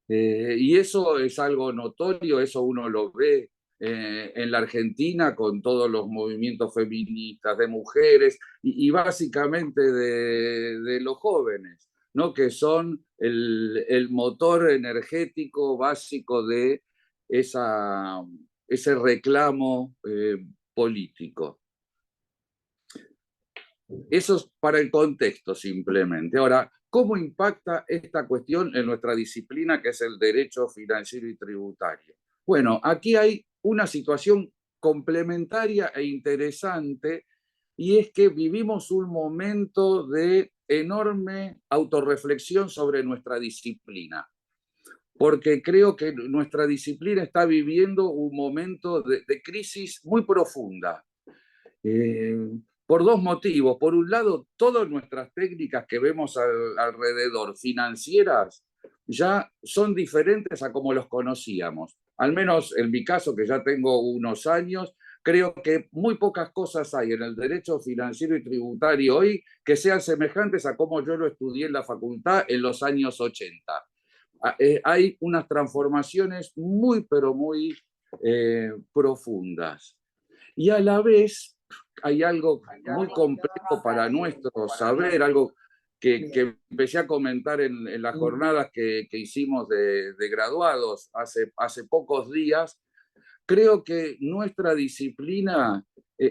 Y eso es algo notorio, eso uno lo ve en la Argentina con todos los movimientos feministas de mujeres y básicamente de los jóvenes, ¿no? Que son el motor energético básico de ese reclamo político. Eso es para el contexto simplemente. Ahora, ¿cómo impacta esta cuestión en nuestra disciplina que es el derecho financiero y tributario? Bueno, aquí hay una situación complementaria e interesante y es que vivimos un momento de enorme autorreflexión sobre nuestra disciplina, porque creo que nuestra disciplina está viviendo un momento de crisis muy profunda. Por dos motivos. Por un lado, todas nuestras técnicas que vemos alrededor, financieras, ya son diferentes a como los conocíamos. Al menos en mi caso, que ya tengo unos años, creo que muy pocas cosas hay en el derecho financiero y tributario hoy que sean semejantes a como yo lo estudié en la facultad en los años 80. Hay unas transformaciones muy, pero muy profundas. Y a la vez hay algo muy complejo para nuestro saber, algo que empecé a comentar en las jornadas que hicimos de graduados hace pocos días. Creo que nuestra disciplina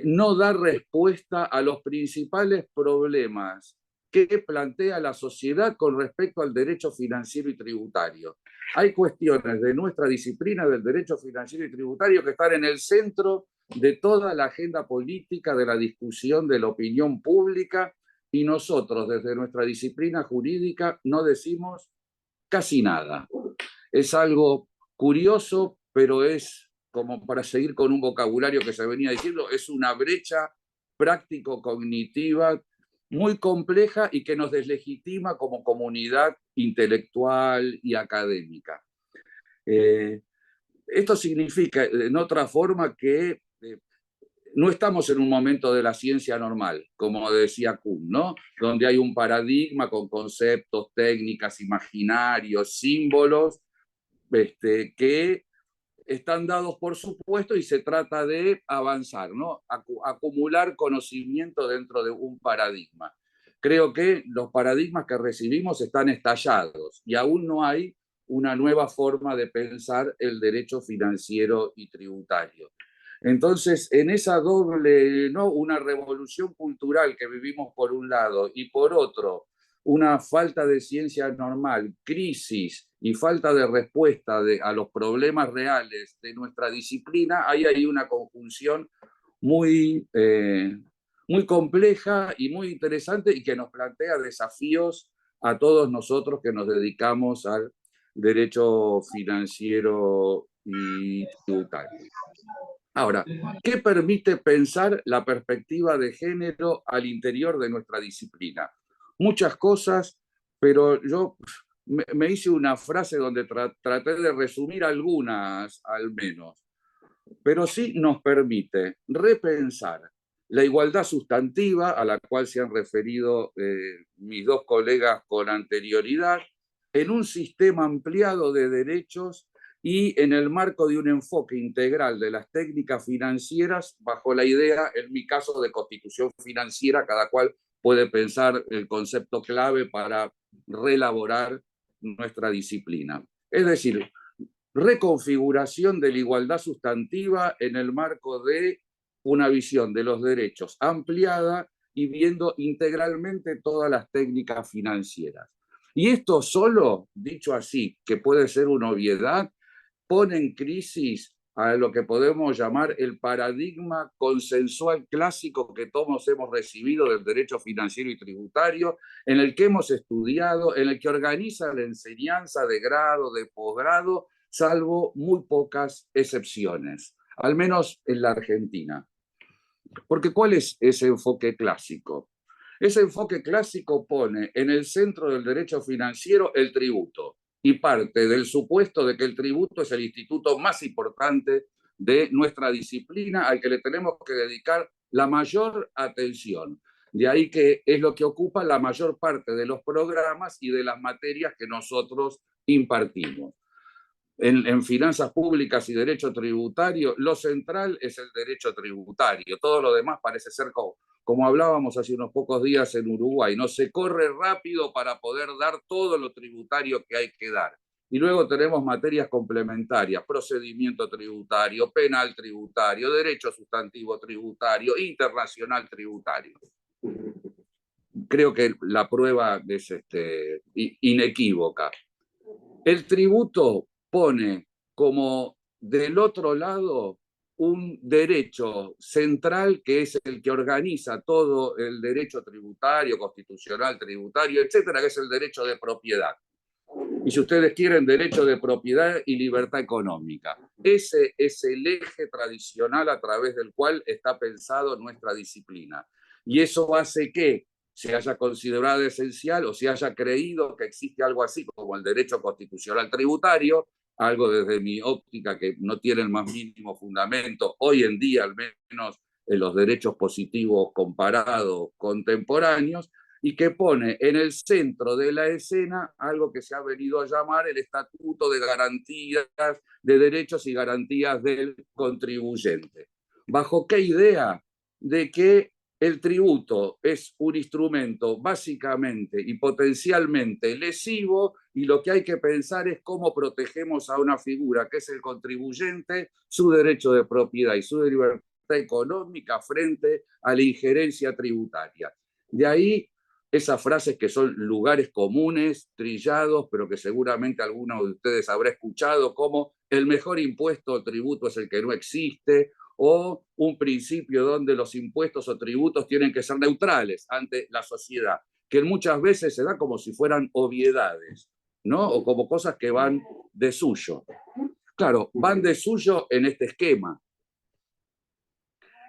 no da respuesta a los principales problemas que plantea la sociedad con respecto al derecho financiero y tributario. Hay cuestiones de nuestra disciplina del derecho financiero y tributario que están en el centro de toda la agenda política, de la discusión de la opinión pública, y nosotros desde nuestra disciplina jurídica no decimos casi nada. Es algo curioso, pero es, como para seguir con un vocabulario que se venía diciendo, es una brecha práctico-cognitiva muy compleja y que nos deslegitima como comunidad intelectual y académica. Esto significa, en otra forma, que no estamos en un momento de la ciencia normal, como decía Kuhn, ¿no? Donde hay un paradigma con conceptos, técnicas, imaginarios, símbolos, que están dados por supuesto y se trata de avanzar, ¿no? Acumular conocimiento dentro de un paradigma. Creo que los paradigmas que recibimos están estallados y aún no hay una nueva forma de pensar el derecho financiero y tributario. Entonces, en esa doble, ¿no? Una revolución cultural que vivimos por un lado y por otro, una falta de ciencia normal, crisis y falta de respuesta a los problemas reales de nuestra disciplina, hay ahí una conjunción muy, muy compleja y muy interesante y que nos plantea desafíos a todos nosotros que nos dedicamos al derecho financiero y tributario. Ahora, ¿qué permite pensar la perspectiva de género al interior de nuestra disciplina? Muchas cosas, pero yo me hice una frase donde traté de resumir algunas al menos, pero sí nos permite repensar la igualdad sustantiva a la cual se han referido mis dos colegas con anterioridad, en un sistema ampliado de derechos y en el marco de un enfoque integral de las técnicas financieras bajo la idea, en mi caso, de constitución financiera, cada cual puede pensar el concepto clave para reelaborar nuestra disciplina. Es decir, reconfiguración de la igualdad sustantiva en el marco de una visión de los derechos ampliada y viendo integralmente todas las técnicas financieras. Y esto solo, dicho así, que puede ser una obviedad, pone en crisis a lo que podemos llamar el paradigma consensual clásico que todos hemos recibido del derecho financiero y tributario, en el que hemos estudiado, en el que organiza la enseñanza de grado, de posgrado, salvo muy pocas excepciones, al menos en la Argentina. Porque ¿cuál es ese enfoque clásico? Ese enfoque clásico pone en el centro del derecho financiero el tributo y parte del supuesto de que el tributo es el instituto más importante de nuestra disciplina al que le tenemos que dedicar la mayor atención. De ahí que es lo que ocupa la mayor parte de los programas y de las materias que nosotros impartimos. En finanzas públicas y derecho tributario, lo central es el derecho tributario. Todo lo demás parece ser como hablábamos hace unos pocos días en Uruguay, no se corre rápido para poder dar todo lo tributario que hay que dar. Y luego tenemos materias complementarias, procedimiento tributario, penal tributario, derecho sustantivo tributario, internacional tributario. Creo que la prueba es inequívoca. El tributo pone como del otro lado un derecho central que es el que organiza todo el derecho tributario, constitucional, tributario, etcétera, que es el derecho de propiedad. Y si ustedes quieren, derecho de propiedad y libertad económica. Ese es el eje tradicional a través del cual está pensado nuestra disciplina. Y eso hace que se haya considerado esencial o se haya creído que existe algo así como el derecho constitucional tributario, algo desde mi óptica que no tiene el más mínimo fundamento, hoy en día al menos en los derechos positivos comparados contemporáneos, y que pone en el centro de la escena algo que se ha venido a llamar el Estatuto de Garantías de Derechos y Garantías del Contribuyente. ¿Bajo qué idea? De que el tributo es un instrumento básicamente y potencialmente lesivo y lo que hay que pensar es cómo protegemos a una figura que es el contribuyente, su derecho de propiedad y su libertad económica frente a la injerencia tributaria. De ahí esas frases que son lugares comunes, trillados, pero que seguramente alguno de ustedes habrá escuchado, como el mejor impuesto o tributo es el que no existe, o un principio donde los impuestos o tributos tienen que ser neutrales ante la sociedad, que muchas veces se da como si fueran obviedades, ¿no? O como cosas que van de suyo. Claro, van de suyo en este esquema.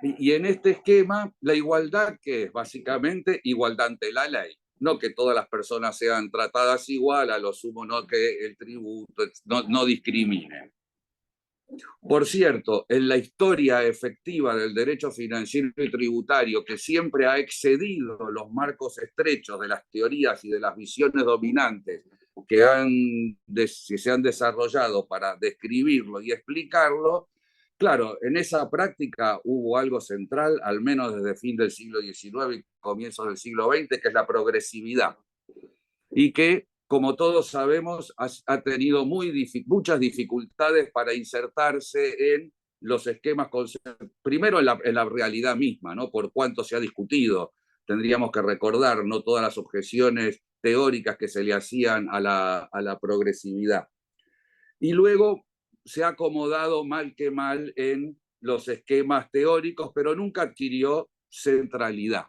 Y en este esquema, la igualdad, que es básicamente igualdad ante la ley. No que todas las personas sean tratadas igual, a lo sumo no que el tributo no discrimine. Por cierto, en la historia efectiva del derecho financiero y tributario, que siempre ha excedido los marcos estrechos de las teorías y de las visiones dominantes que se han desarrollado para describirlo y explicarlo, claro, en esa práctica hubo algo central, al menos desde el fin del siglo XIX y comienzos del siglo XX, que es la progresividad. Y que, como todos sabemos, ha tenido muchas dificultades para insertarse en los esquemas, primero en la realidad misma, ¿no? Por cuánto se ha discutido. Tendríamos que recordar, no todas las objeciones teóricas que se le hacían a la progresividad. Y luego se ha acomodado mal que mal en los esquemas teóricos, pero nunca adquirió centralidad.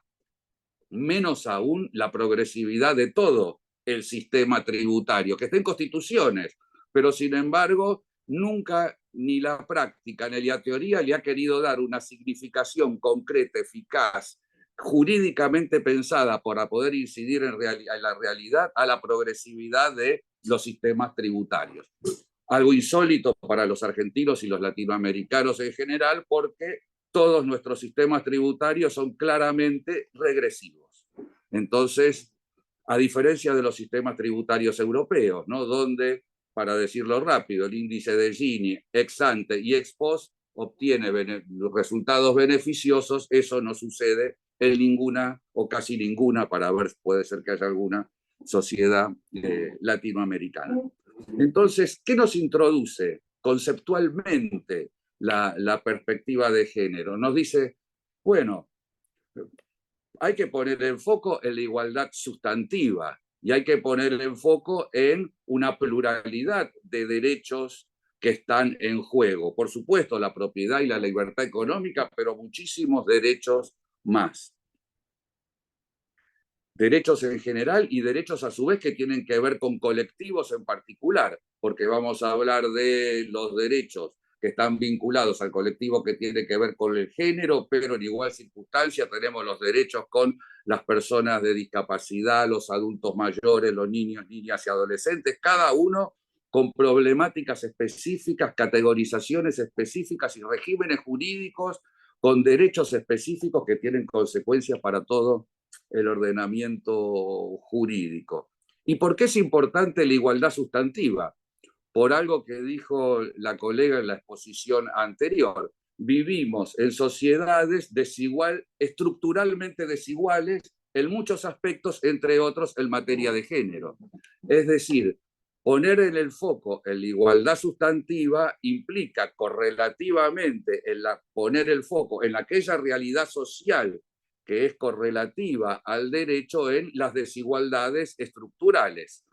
Menos aún la progresividad de todo el sistema tributario, que está en constituciones, pero sin embargo nunca ni la práctica ni la teoría le ha querido dar una significación concreta, eficaz, jurídicamente pensada para poder incidir en la realidad a la progresividad de los sistemas tributarios. Algo insólito para los argentinos y los latinoamericanos en general, porque todos nuestros sistemas tributarios son claramente regresivos. Entonces, a diferencia de los sistemas tributarios europeos, ¿no? Donde, para decirlo rápido, el índice de Gini ex ante y ex post obtiene resultados beneficiosos, eso no sucede en ninguna o casi ninguna, para ver, puede ser que haya alguna sociedad latinoamericana. Entonces, ¿qué nos introduce conceptualmente la perspectiva de género. Nos dice, bueno, hay que poner el foco en la igualdad sustantiva y hay que poner el foco en una pluralidad de derechos que están en juego. Por supuesto, la propiedad y la libertad económica, pero muchísimos derechos más. Derechos en general y derechos a su vez que tienen que ver con colectivos en particular, porque vamos a hablar de los derechos que están vinculados al colectivo que tiene que ver con el género, pero en igual circunstancia tenemos los derechos con las personas de discapacidad, los adultos mayores, los niños, niñas y adolescentes, cada uno con problemáticas específicas, categorizaciones específicas y regímenes jurídicos con derechos específicos que tienen consecuencias para todo el ordenamiento jurídico. ¿Y por qué es importante la igualdad sustantiva? Por algo que dijo la colega en la exposición anterior. Vivimos en sociedades estructuralmente desiguales en muchos aspectos, entre otros en materia de género. Es decir, poner en el foco en la igualdad sustantiva implica correlativamente poner el foco en aquella realidad social que es correlativa al derecho en las desigualdades estructurales.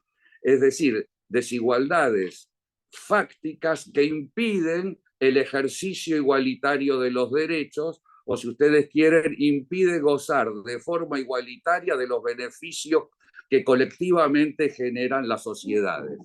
Es decir, desigualdades fácticas que impiden el ejercicio igualitario de los derechos, o si ustedes quieren, impide gozar de forma igualitaria de los beneficios que colectivamente generan las sociedades,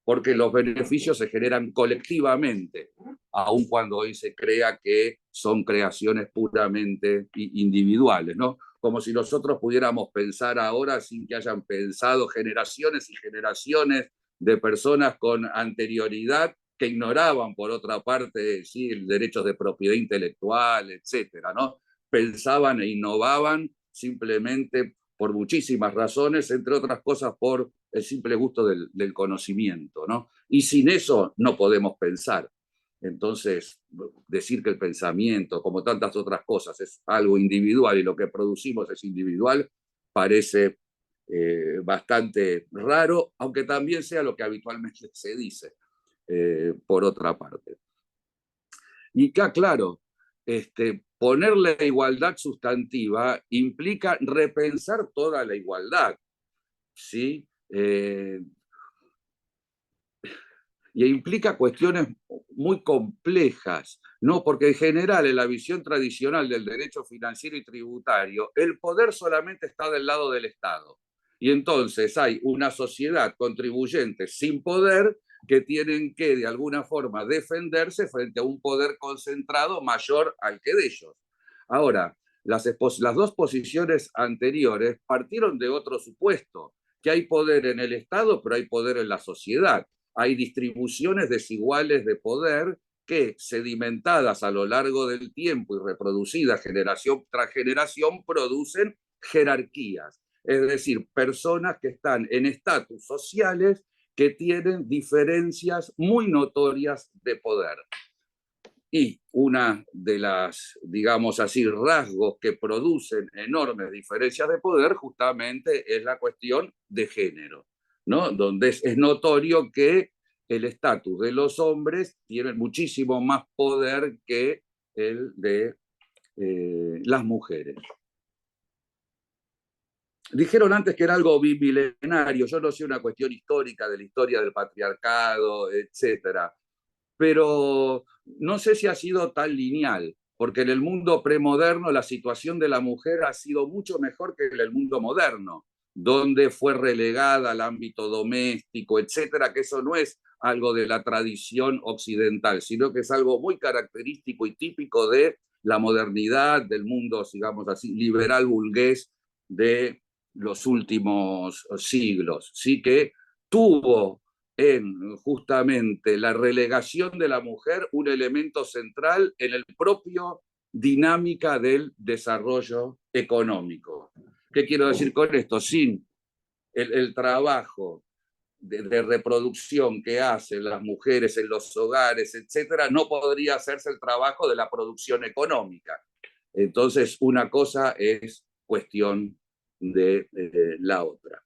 porque los beneficios se generan colectivamente, aun cuando hoy se crea que son creaciones puramente individuales, ¿no? Como si nosotros pudiéramos pensar ahora sin que hayan pensado generaciones y generaciones de personas con anterioridad que ignoraban, por otra parte, sí, derechos de propiedad intelectual, etcétera, ¿no? Pensaban e innovaban simplemente por muchísimas razones, entre otras cosas por el simple gusto del conocimiento, ¿no? Y sin eso no podemos pensar. Entonces, decir que el pensamiento, como tantas otras cosas, es algo individual y lo que producimos es individual, parece bastante raro, aunque también sea lo que habitualmente se dice, por otra parte. Y acá, claro, poner la igualdad sustantiva implica repensar toda la igualdad, ¿sí? Y implica cuestiones muy complejas, ¿no? Porque en general, en la visión tradicional del derecho financiero y tributario, el poder solamente está del lado del Estado. Y entonces hay una sociedad contribuyente sin poder que tienen que, de alguna forma, defenderse frente a un poder concentrado mayor al que de ellos. Ahora, las dos posiciones anteriores partieron de otro supuesto, que hay poder en el Estado, pero hay poder en la sociedad. Hay distribuciones desiguales de poder que, sedimentadas a lo largo del tiempo y reproducidas generación tras generación, producen jerarquías. Es decir, personas que están en estatus sociales que tienen diferencias muy notorias de poder. Y una de las, digamos así, rasgos que producen enormes diferencias de poder justamente es la cuestión de género, ¿no? Donde es notorio que el estatus de los hombres tiene muchísimo más poder que el de las mujeres. Dijeron antes que era algo bimilenario, yo no sé, una cuestión histórica de la historia del patriarcado, etcétera, pero no sé si ha sido tan lineal, porque en el mundo premoderno la situación de la mujer ha sido mucho mejor que en el mundo moderno, donde fue relegada al ámbito doméstico, etcétera, que eso no es algo de la tradición occidental, sino que es algo muy característico y típico de la modernidad, del mundo, digamos así, liberal burgués de los últimos siglos, sí, que tuvo en justamente la relegación de la mujer un elemento central en el propio dinámica del desarrollo económico. ¿Qué quiero decir con esto? Sin el trabajo de reproducción que hacen las mujeres en los hogares, etcétera, no podría hacerse el trabajo de la producción económica. Entonces, una cosa es cuestión de la otra.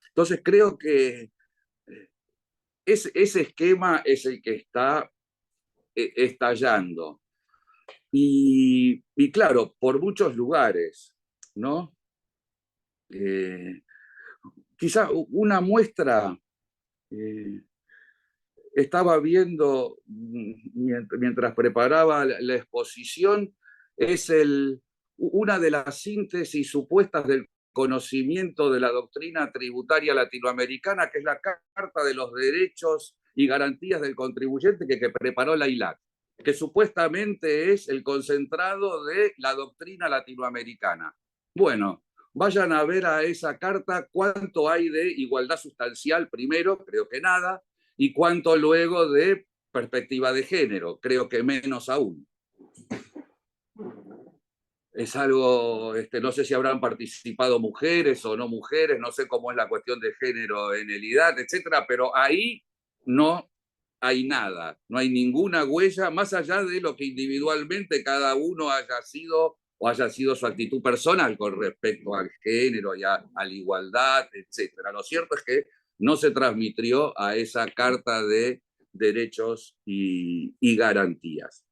Entonces, creo que ese esquema es el que está estallando. Y claro, por muchos lugares, ¿no? Quizá una muestra, estaba viendo mientras preparaba la exposición, es una de las síntesis supuestas del conocimiento de la doctrina tributaria latinoamericana, que es la Carta de los Derechos y Garantías del Contribuyente que preparó la ILAC, que supuestamente es el concentrado de la doctrina latinoamericana. Bueno, vayan a ver a esa carta cuánto hay de igualdad sustancial primero, creo que nada, y cuánto luego de perspectiva de género, creo que menos aún. Es algo, no sé si habrán participado mujeres o no mujeres, no sé cómo es la cuestión de género en el IDAT, etcétera, pero ahí no hay nada, no hay ninguna huella, más allá de lo que individualmente cada uno haya sido o haya sido su actitud personal con respecto al género y a la igualdad, etcétera. Lo cierto es que no se transmitió a esa Carta de Derechos y Garantías.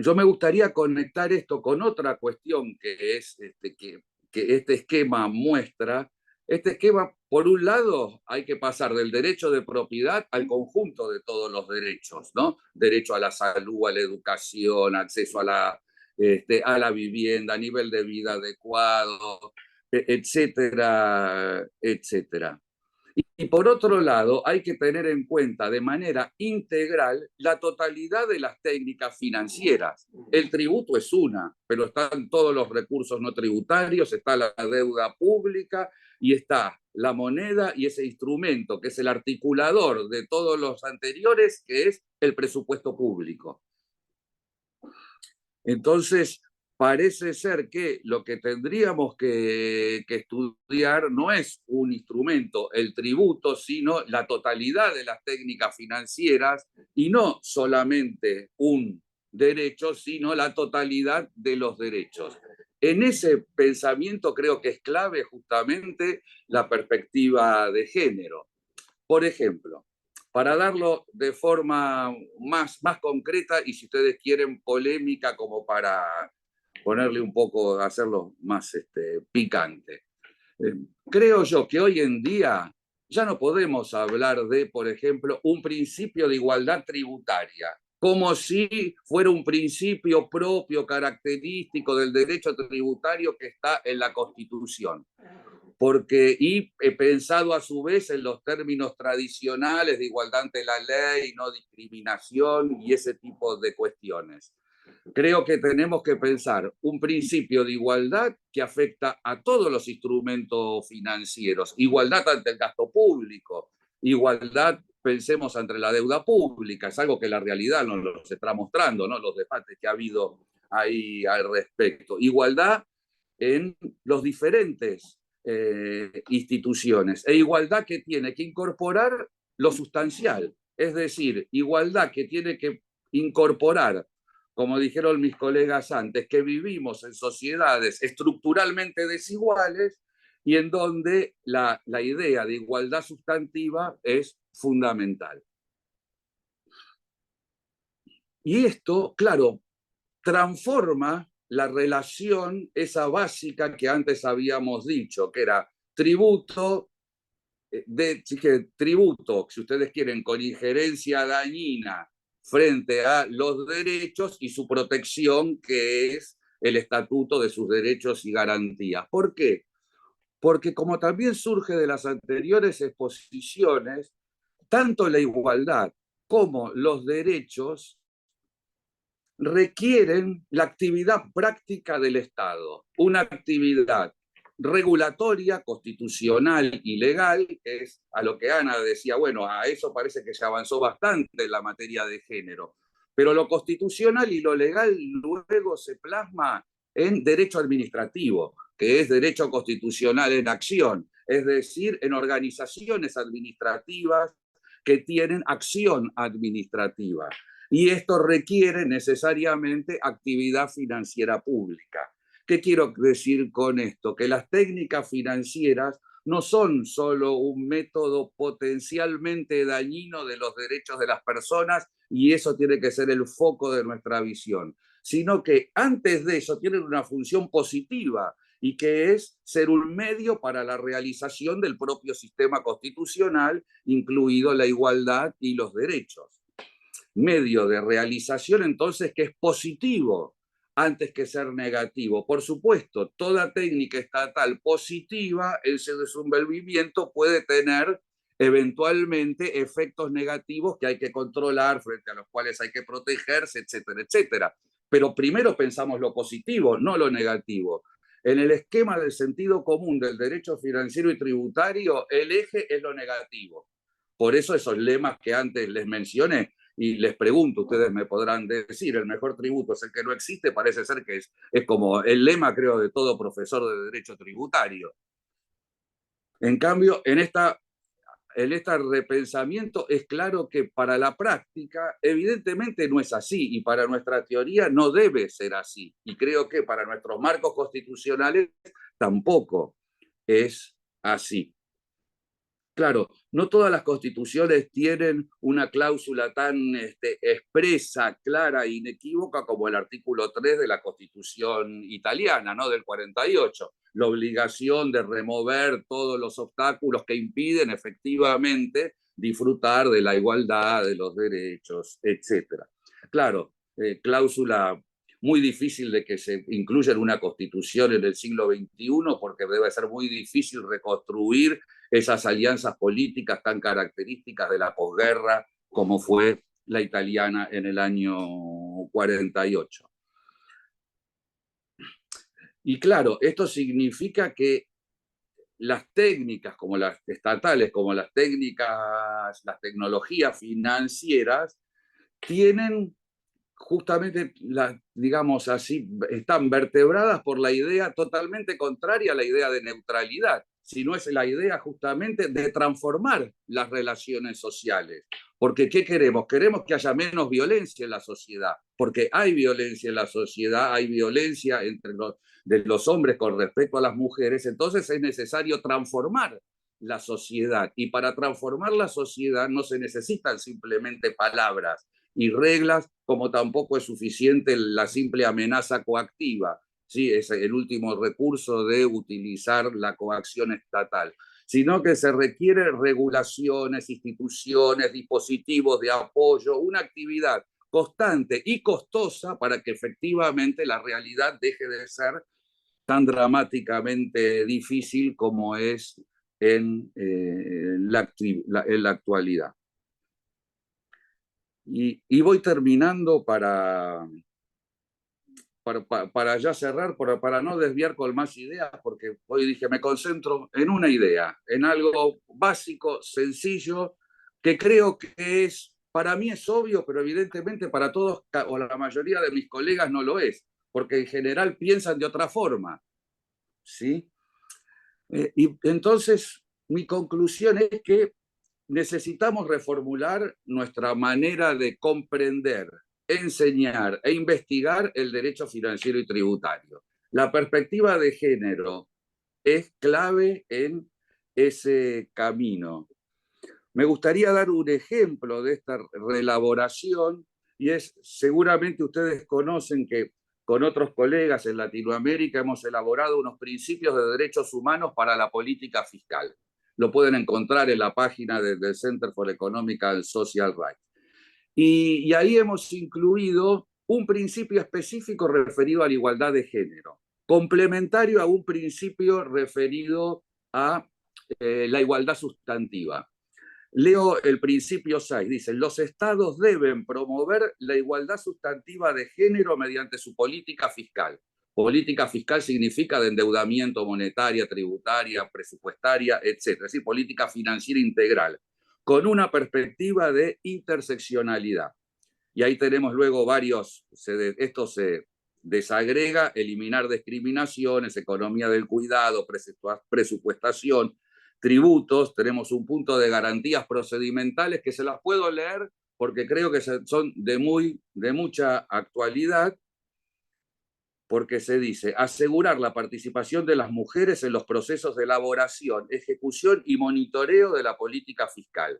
Yo me gustaría conectar esto con otra cuestión que es que este esquema muestra. Este esquema, por un lado, hay que pasar del derecho de propiedad al conjunto de todos los derechos, ¿no? Derecho a la salud, a la educación, acceso a la vivienda, nivel de vida adecuado, etcétera, etcétera. Y por otro lado, hay que tener en cuenta de manera integral la totalidad de las técnicas financieras. El tributo es una, pero están todos los recursos no tributarios, está la deuda pública y está la moneda y ese instrumento que es el articulador de todos los anteriores, que es el presupuesto público. Entonces, parece ser que lo que tendríamos que estudiar no es un instrumento, el tributo, sino la totalidad de las técnicas financieras y no solamente un derecho, sino la totalidad de los derechos. En ese pensamiento creo que es clave justamente la perspectiva de género. Por ejemplo, para darlo de forma más concreta y si ustedes quieren polémica como para ponerle un poco, hacerlo más picante. Creo yo que hoy en día ya no podemos hablar de, por ejemplo, un principio de igualdad tributaria, como si fuera un principio propio, característico del derecho tributario que está en la Constitución. Y he pensado a su vez en los términos tradicionales de igualdad ante la ley, no discriminación y ese tipo de cuestiones. Creo que tenemos que pensar un principio de igualdad que afecta a todos los instrumentos financieros. Igualdad ante el gasto público, igualdad, pensemos, ante la deuda pública. Es algo que la realidad nos está mostrando, ¿no? Los debates que ha habido ahí al respecto. Igualdad en los diferentes instituciones. E igualdad que tiene que incorporar lo sustancial. Es decir, igualdad que tiene que incorporar, como dijeron mis colegas antes, que vivimos en sociedades estructuralmente desiguales y en donde la idea de igualdad sustantiva es fundamental. Y esto, claro, transforma la relación esa básica que antes habíamos dicho, que era tributo, tributo, si ustedes quieren, con injerencia dañina frente a los derechos y su protección, que es el estatuto de sus derechos y garantías. ¿Por qué? Porque como también surge de las anteriores exposiciones, tanto la igualdad como los derechos requieren la actividad práctica del Estado, una actividad regulatoria, constitucional y legal, que es a lo que Ana decía, bueno, a eso parece que se avanzó bastante en la materia de género, pero lo constitucional y lo legal luego se plasma en derecho administrativo, que es derecho constitucional en acción, es decir, en organizaciones administrativas que tienen acción administrativa. Y esto requiere necesariamente actividad financiera pública. ¿Qué quiero decir con esto? Que las técnicas financieras no son solo un método potencialmente dañino de los derechos de las personas y eso tiene que ser el foco de nuestra visión, sino que antes de eso tienen una función positiva y que es ser un medio para la realización del propio sistema constitucional, incluido la igualdad y los derechos. Medio de realización entonces que es positivo antes que ser negativo. Por supuesto, toda técnica estatal positiva en su desenvolvimiento puede tener eventualmente efectos negativos que hay que controlar, frente a los cuales hay que protegerse, etcétera, etcétera. Pero primero pensamos lo positivo, no lo negativo. En el esquema del sentido común del derecho financiero y tributario, el eje es lo negativo. Por eso esos lemas que antes les mencioné, y les pregunto, ustedes me podrán decir, el mejor tributo es el que no existe, parece ser que es como el lema, creo, de todo profesor de derecho tributario. En cambio, en este repensamiento es claro que para la práctica evidentemente no es así y para nuestra teoría no debe ser así. Y creo que para nuestros marcos constitucionales tampoco es así. Claro, no todas las constituciones tienen una cláusula tan expresa, clara e inequívoca como el artículo 3 de la Constitución italiana, ¿no? Del 48, la obligación de remover todos los obstáculos que impiden efectivamente disfrutar de la igualdad, de los derechos, etc. Claro, cláusula muy difícil de que se incluya en una constitución en el siglo XXI porque debe ser muy difícil reconstruir esas alianzas políticas tan características de la posguerra como fue la italiana en el año 48. Y claro, esto significa que las técnicas como las estatales, como las técnicas, las tecnologías financieras, tienen justamente, digamos así, están vertebradas por la idea totalmente contraria a la idea de neutralidad, sino es la idea justamente de transformar las relaciones sociales. Porque ¿qué queremos? Queremos que haya menos violencia en la sociedad, porque hay violencia en la sociedad, hay violencia de los hombres con respecto a las mujeres, entonces es necesario transformar la sociedad. Y para transformar la sociedad no se necesitan simplemente palabras y reglas, como tampoco es suficiente la simple amenaza coactiva. Sí, es el último recurso de utilizar la coacción estatal, sino que se requiere regulaciones, instituciones, dispositivos de apoyo, una actividad constante y costosa para que efectivamente la realidad deje de ser tan dramáticamente difícil como es en la actualidad. Y voy terminando para ya cerrar, para no desviar con más ideas, porque hoy dije, me concentro en una idea, en algo básico, sencillo, que creo que para mí es obvio, pero evidentemente para todos o la mayoría de mis colegas no lo es, porque en general piensan de otra forma, ¿sí? Y entonces mi conclusión es que necesitamos reformular nuestra manera de comprender, enseñar e investigar el derecho financiero y tributario. La perspectiva de género es clave en ese camino. Me gustaría dar un ejemplo de esta reelaboración y seguramente ustedes conocen que con otros colegas en Latinoamérica hemos elaborado unos principios de derechos humanos para la política fiscal. Lo pueden encontrar en la página del Center for Economic and Social Rights. Y ahí hemos incluido un principio específico referido a la igualdad de género, complementario a un principio referido a la igualdad sustantiva. Leo el principio 6, dice, los estados deben promover la igualdad sustantiva de género mediante su política fiscal. Política fiscal significa de endeudamiento monetaria, tributaria, presupuestaria, etc. Es decir, política financiera integral, con una perspectiva de interseccionalidad. Y ahí tenemos luego esto se desagrega, eliminar discriminaciones, economía del cuidado, presupuestación, tributos, tenemos un punto de garantías procedimentales que se las puedo leer porque creo que son de mucha actualidad. porque se dice asegurar la participación de las mujeres en los procesos de elaboración, ejecución y monitoreo de la política fiscal,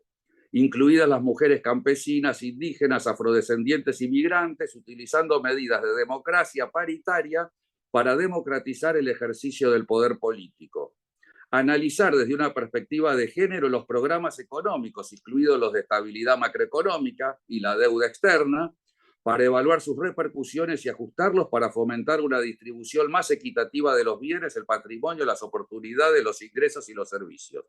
incluidas las mujeres campesinas, indígenas, afrodescendientes y migrantes, utilizando medidas de democracia paritaria para democratizar el ejercicio del poder político. Analizar desde una perspectiva de género los programas económicos, incluidos los de estabilidad macroeconómica y la deuda externa, para evaluar sus repercusiones y ajustarlos para fomentar una distribución más equitativa de los bienes, el patrimonio, las oportunidades, los ingresos y los servicios.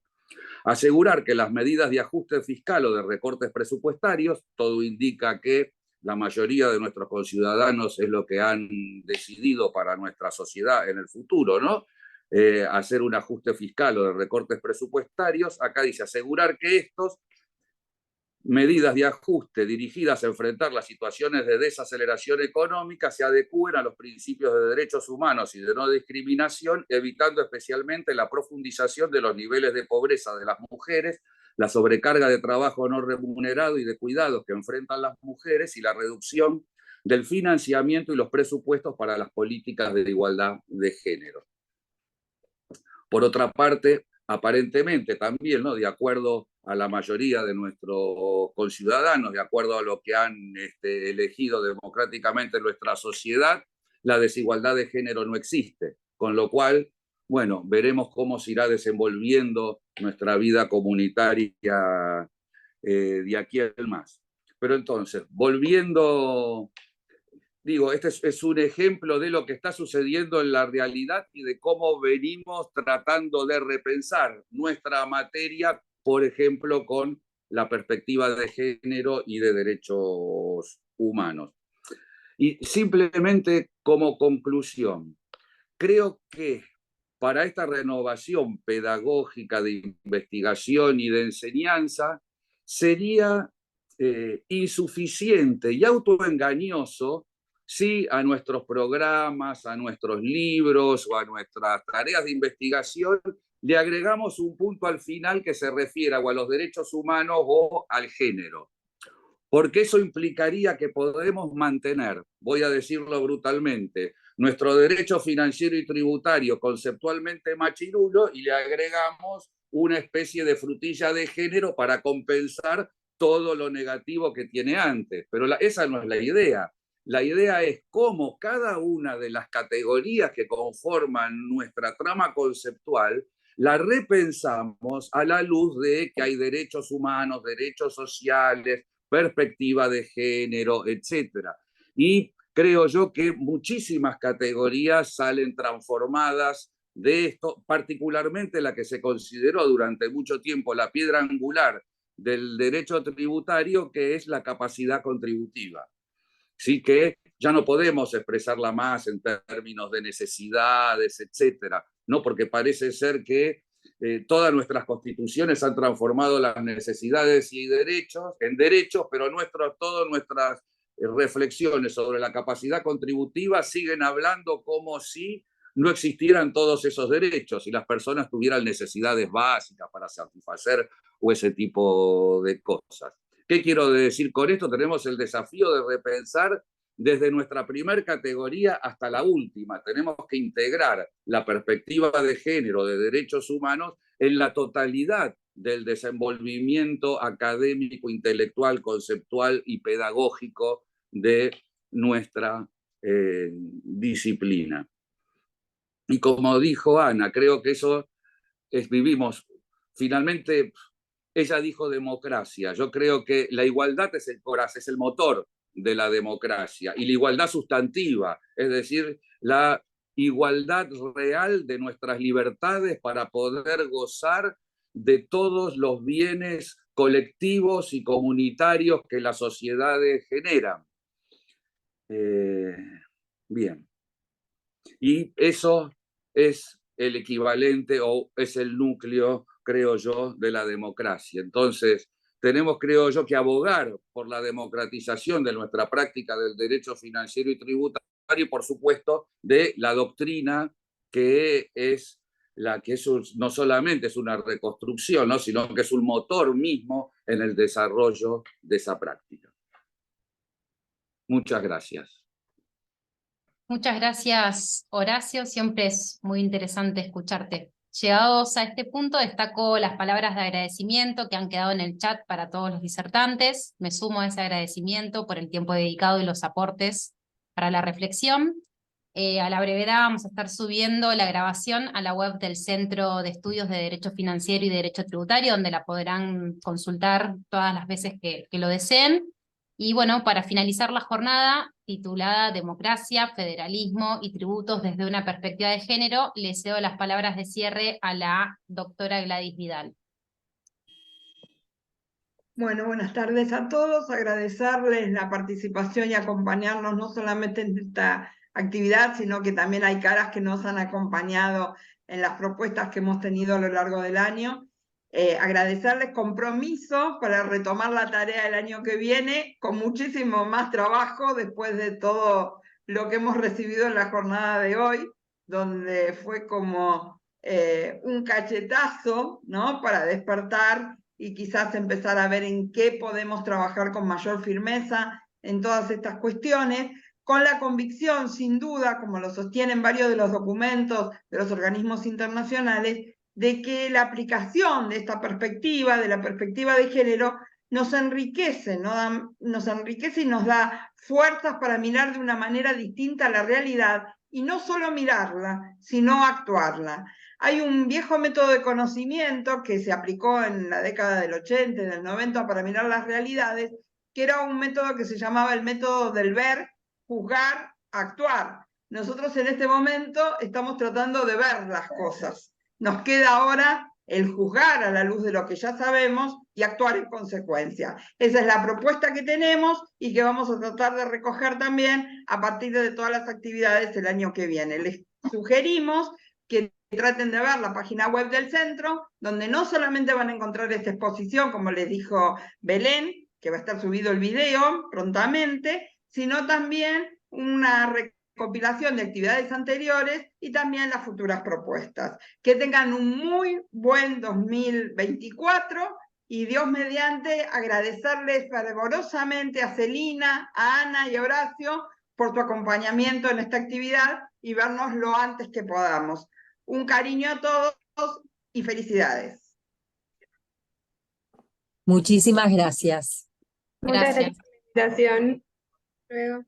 Asegurar que las medidas de ajuste fiscal o de recortes presupuestarios, todo indica que la mayoría de nuestros conciudadanos es lo que han decidido para nuestra sociedad en el futuro, ¿no? Hacer un ajuste fiscal o de recortes presupuestarios. Acá dice asegurar que estos medidas de ajuste dirigidas a enfrentar las situaciones de desaceleración económica se adecúen a los principios de derechos humanos y de no discriminación, evitando especialmente la profundización de los niveles de pobreza de las mujeres, la sobrecarga de trabajo no remunerado y de cuidados que enfrentan las mujeres y la reducción del financiamiento y los presupuestos para las políticas de igualdad de género. Por otra parte, aparentemente también, ¿no?, de acuerdo a la mayoría de nuestros conciudadanos, de acuerdo a lo que han elegido democráticamente en nuestra sociedad, la desigualdad de género no existe, con lo cual, bueno, veremos cómo se irá desenvolviendo nuestra vida comunitaria de aquí al más. Pero entonces, volviendo, digo, este es un ejemplo de lo que está sucediendo en la realidad y de cómo venimos tratando de repensar nuestra materia, por ejemplo, con la perspectiva de género y de derechos humanos. Y simplemente como conclusión, creo que para esta renovación pedagógica de investigación y de enseñanza sería insuficiente y autoengañoso si a nuestros programas, a nuestros libros o a nuestras tareas de investigación le agregamos un punto al final que se refiera o a los derechos humanos o al género. Porque eso implicaría que podemos mantener, voy a decirlo brutalmente, nuestro derecho financiero y tributario conceptualmente machirulo y le agregamos una especie de frutilla de género para compensar todo lo negativo que tiene antes. Pero esa no es la idea. La idea es cómo cada una de las categorías que conforman nuestra trama conceptual la repensamos a la luz de que hay derechos humanos, derechos sociales, perspectiva de género, etc. Y creo yo que muchísimas categorías salen transformadas de esto, particularmente la que se consideró durante mucho tiempo la piedra angular del derecho tributario, que es la capacidad contributiva. Sí, que ya no podemos expresarla más en términos de necesidades, etcétera, ¿no? Porque parece ser que todas nuestras constituciones han transformado las necesidades y derechos en derechos, pero todas nuestras reflexiones sobre la capacidad contributiva siguen hablando como si no existieran todos esos derechos y las personas tuvieran necesidades básicas para satisfacer o ese tipo de cosas. ¿Qué quiero decir con esto? Tenemos el desafío de repensar desde nuestra primer categoría hasta la última. Tenemos que integrar la perspectiva de género, de derechos humanos, en la totalidad del desenvolvimiento académico, intelectual, conceptual y pedagógico de nuestra disciplina. Y como dijo Ana, creo que eso vivimos finalmente. Ella dijo democracia. Yo creo que la igualdad es el corazón, es el motor de la democracia. Y la igualdad sustantiva, es decir, la igualdad real de nuestras libertades para poder gozar de todos los bienes colectivos y comunitarios que las sociedades generan. Bien. Y eso es el equivalente o es el núcleo, creo yo, de la democracia. Entonces, tenemos, creo yo, que abogar por la democratización de nuestra práctica del derecho financiero y tributario y, por supuesto, de la doctrina que es la que no solamente es una reconstrucción, ¿no?, sino que es un motor mismo en el desarrollo de esa práctica. Muchas gracias. Muchas gracias, Horacio. Siempre es muy interesante escucharte. Llegados a este punto, destaco las palabras de agradecimiento que han quedado en el chat para todos los disertantes. Me sumo a ese agradecimiento por el tiempo dedicado y los aportes para la reflexión. A la brevedad vamos a estar subiendo la grabación a la web del Centro de Estudios de Derecho Financiero y Derecho Tributario, donde la podrán consultar todas las veces que lo deseen. Y bueno, para finalizar la jornada, titulada Democracia, Federalismo y Tributos desde una perspectiva de género, le cedo las palabras de cierre a la doctora Gladys Vidal. Bueno, buenas tardes a todos. Agradecerles la participación y acompañarnos no solamente en esta actividad, sino que también hay caras que nos han acompañado en las propuestas que hemos tenido a lo largo del año. Agradecerles compromiso para retomar la tarea el año que viene con muchísimo más trabajo después de todo lo que hemos recibido en la jornada de hoy, donde fue como un cachetazo, ¿no? Para despertar y quizás empezar a ver en qué podemos trabajar con mayor firmeza en todas estas cuestiones, con la convicción, sin duda, como lo sostienen varios de los documentos de los organismos internacionales, de que la aplicación de esta perspectiva, de la perspectiva de género, nos enriquece, ¿no? Nos enriquece y nos da fuerzas para mirar de una manera distinta a la realidad, y no solo mirarla, sino actuarla. Hay un viejo método de conocimiento que se aplicó en la década del 80 y del 90 para mirar las realidades, que era un método que se llamaba el método del ver, juzgar, actuar. Nosotros en este momento estamos tratando de ver las cosas. Nos queda ahora el juzgar a la luz de lo que ya sabemos y actuar en consecuencia. Esa es la propuesta que tenemos y que vamos a tratar de recoger también a partir de todas las actividades el año que viene. Les sugerimos que traten de ver la página web del centro, donde no solamente van a encontrar esta exposición, como les dijo Belén, que va a estar subido el video prontamente, sino también una recopilación de actividades anteriores y también las futuras propuestas. Que tengan un muy buen 2024 y Dios mediante agradecerles fervorosamente a Celina, a Ana y a Horacio por tu acompañamiento en esta actividad y vernos lo antes que podamos. Un cariño a todos y felicidades. Muchísimas gracias. Muchas gracias por la invitación. Hasta luego.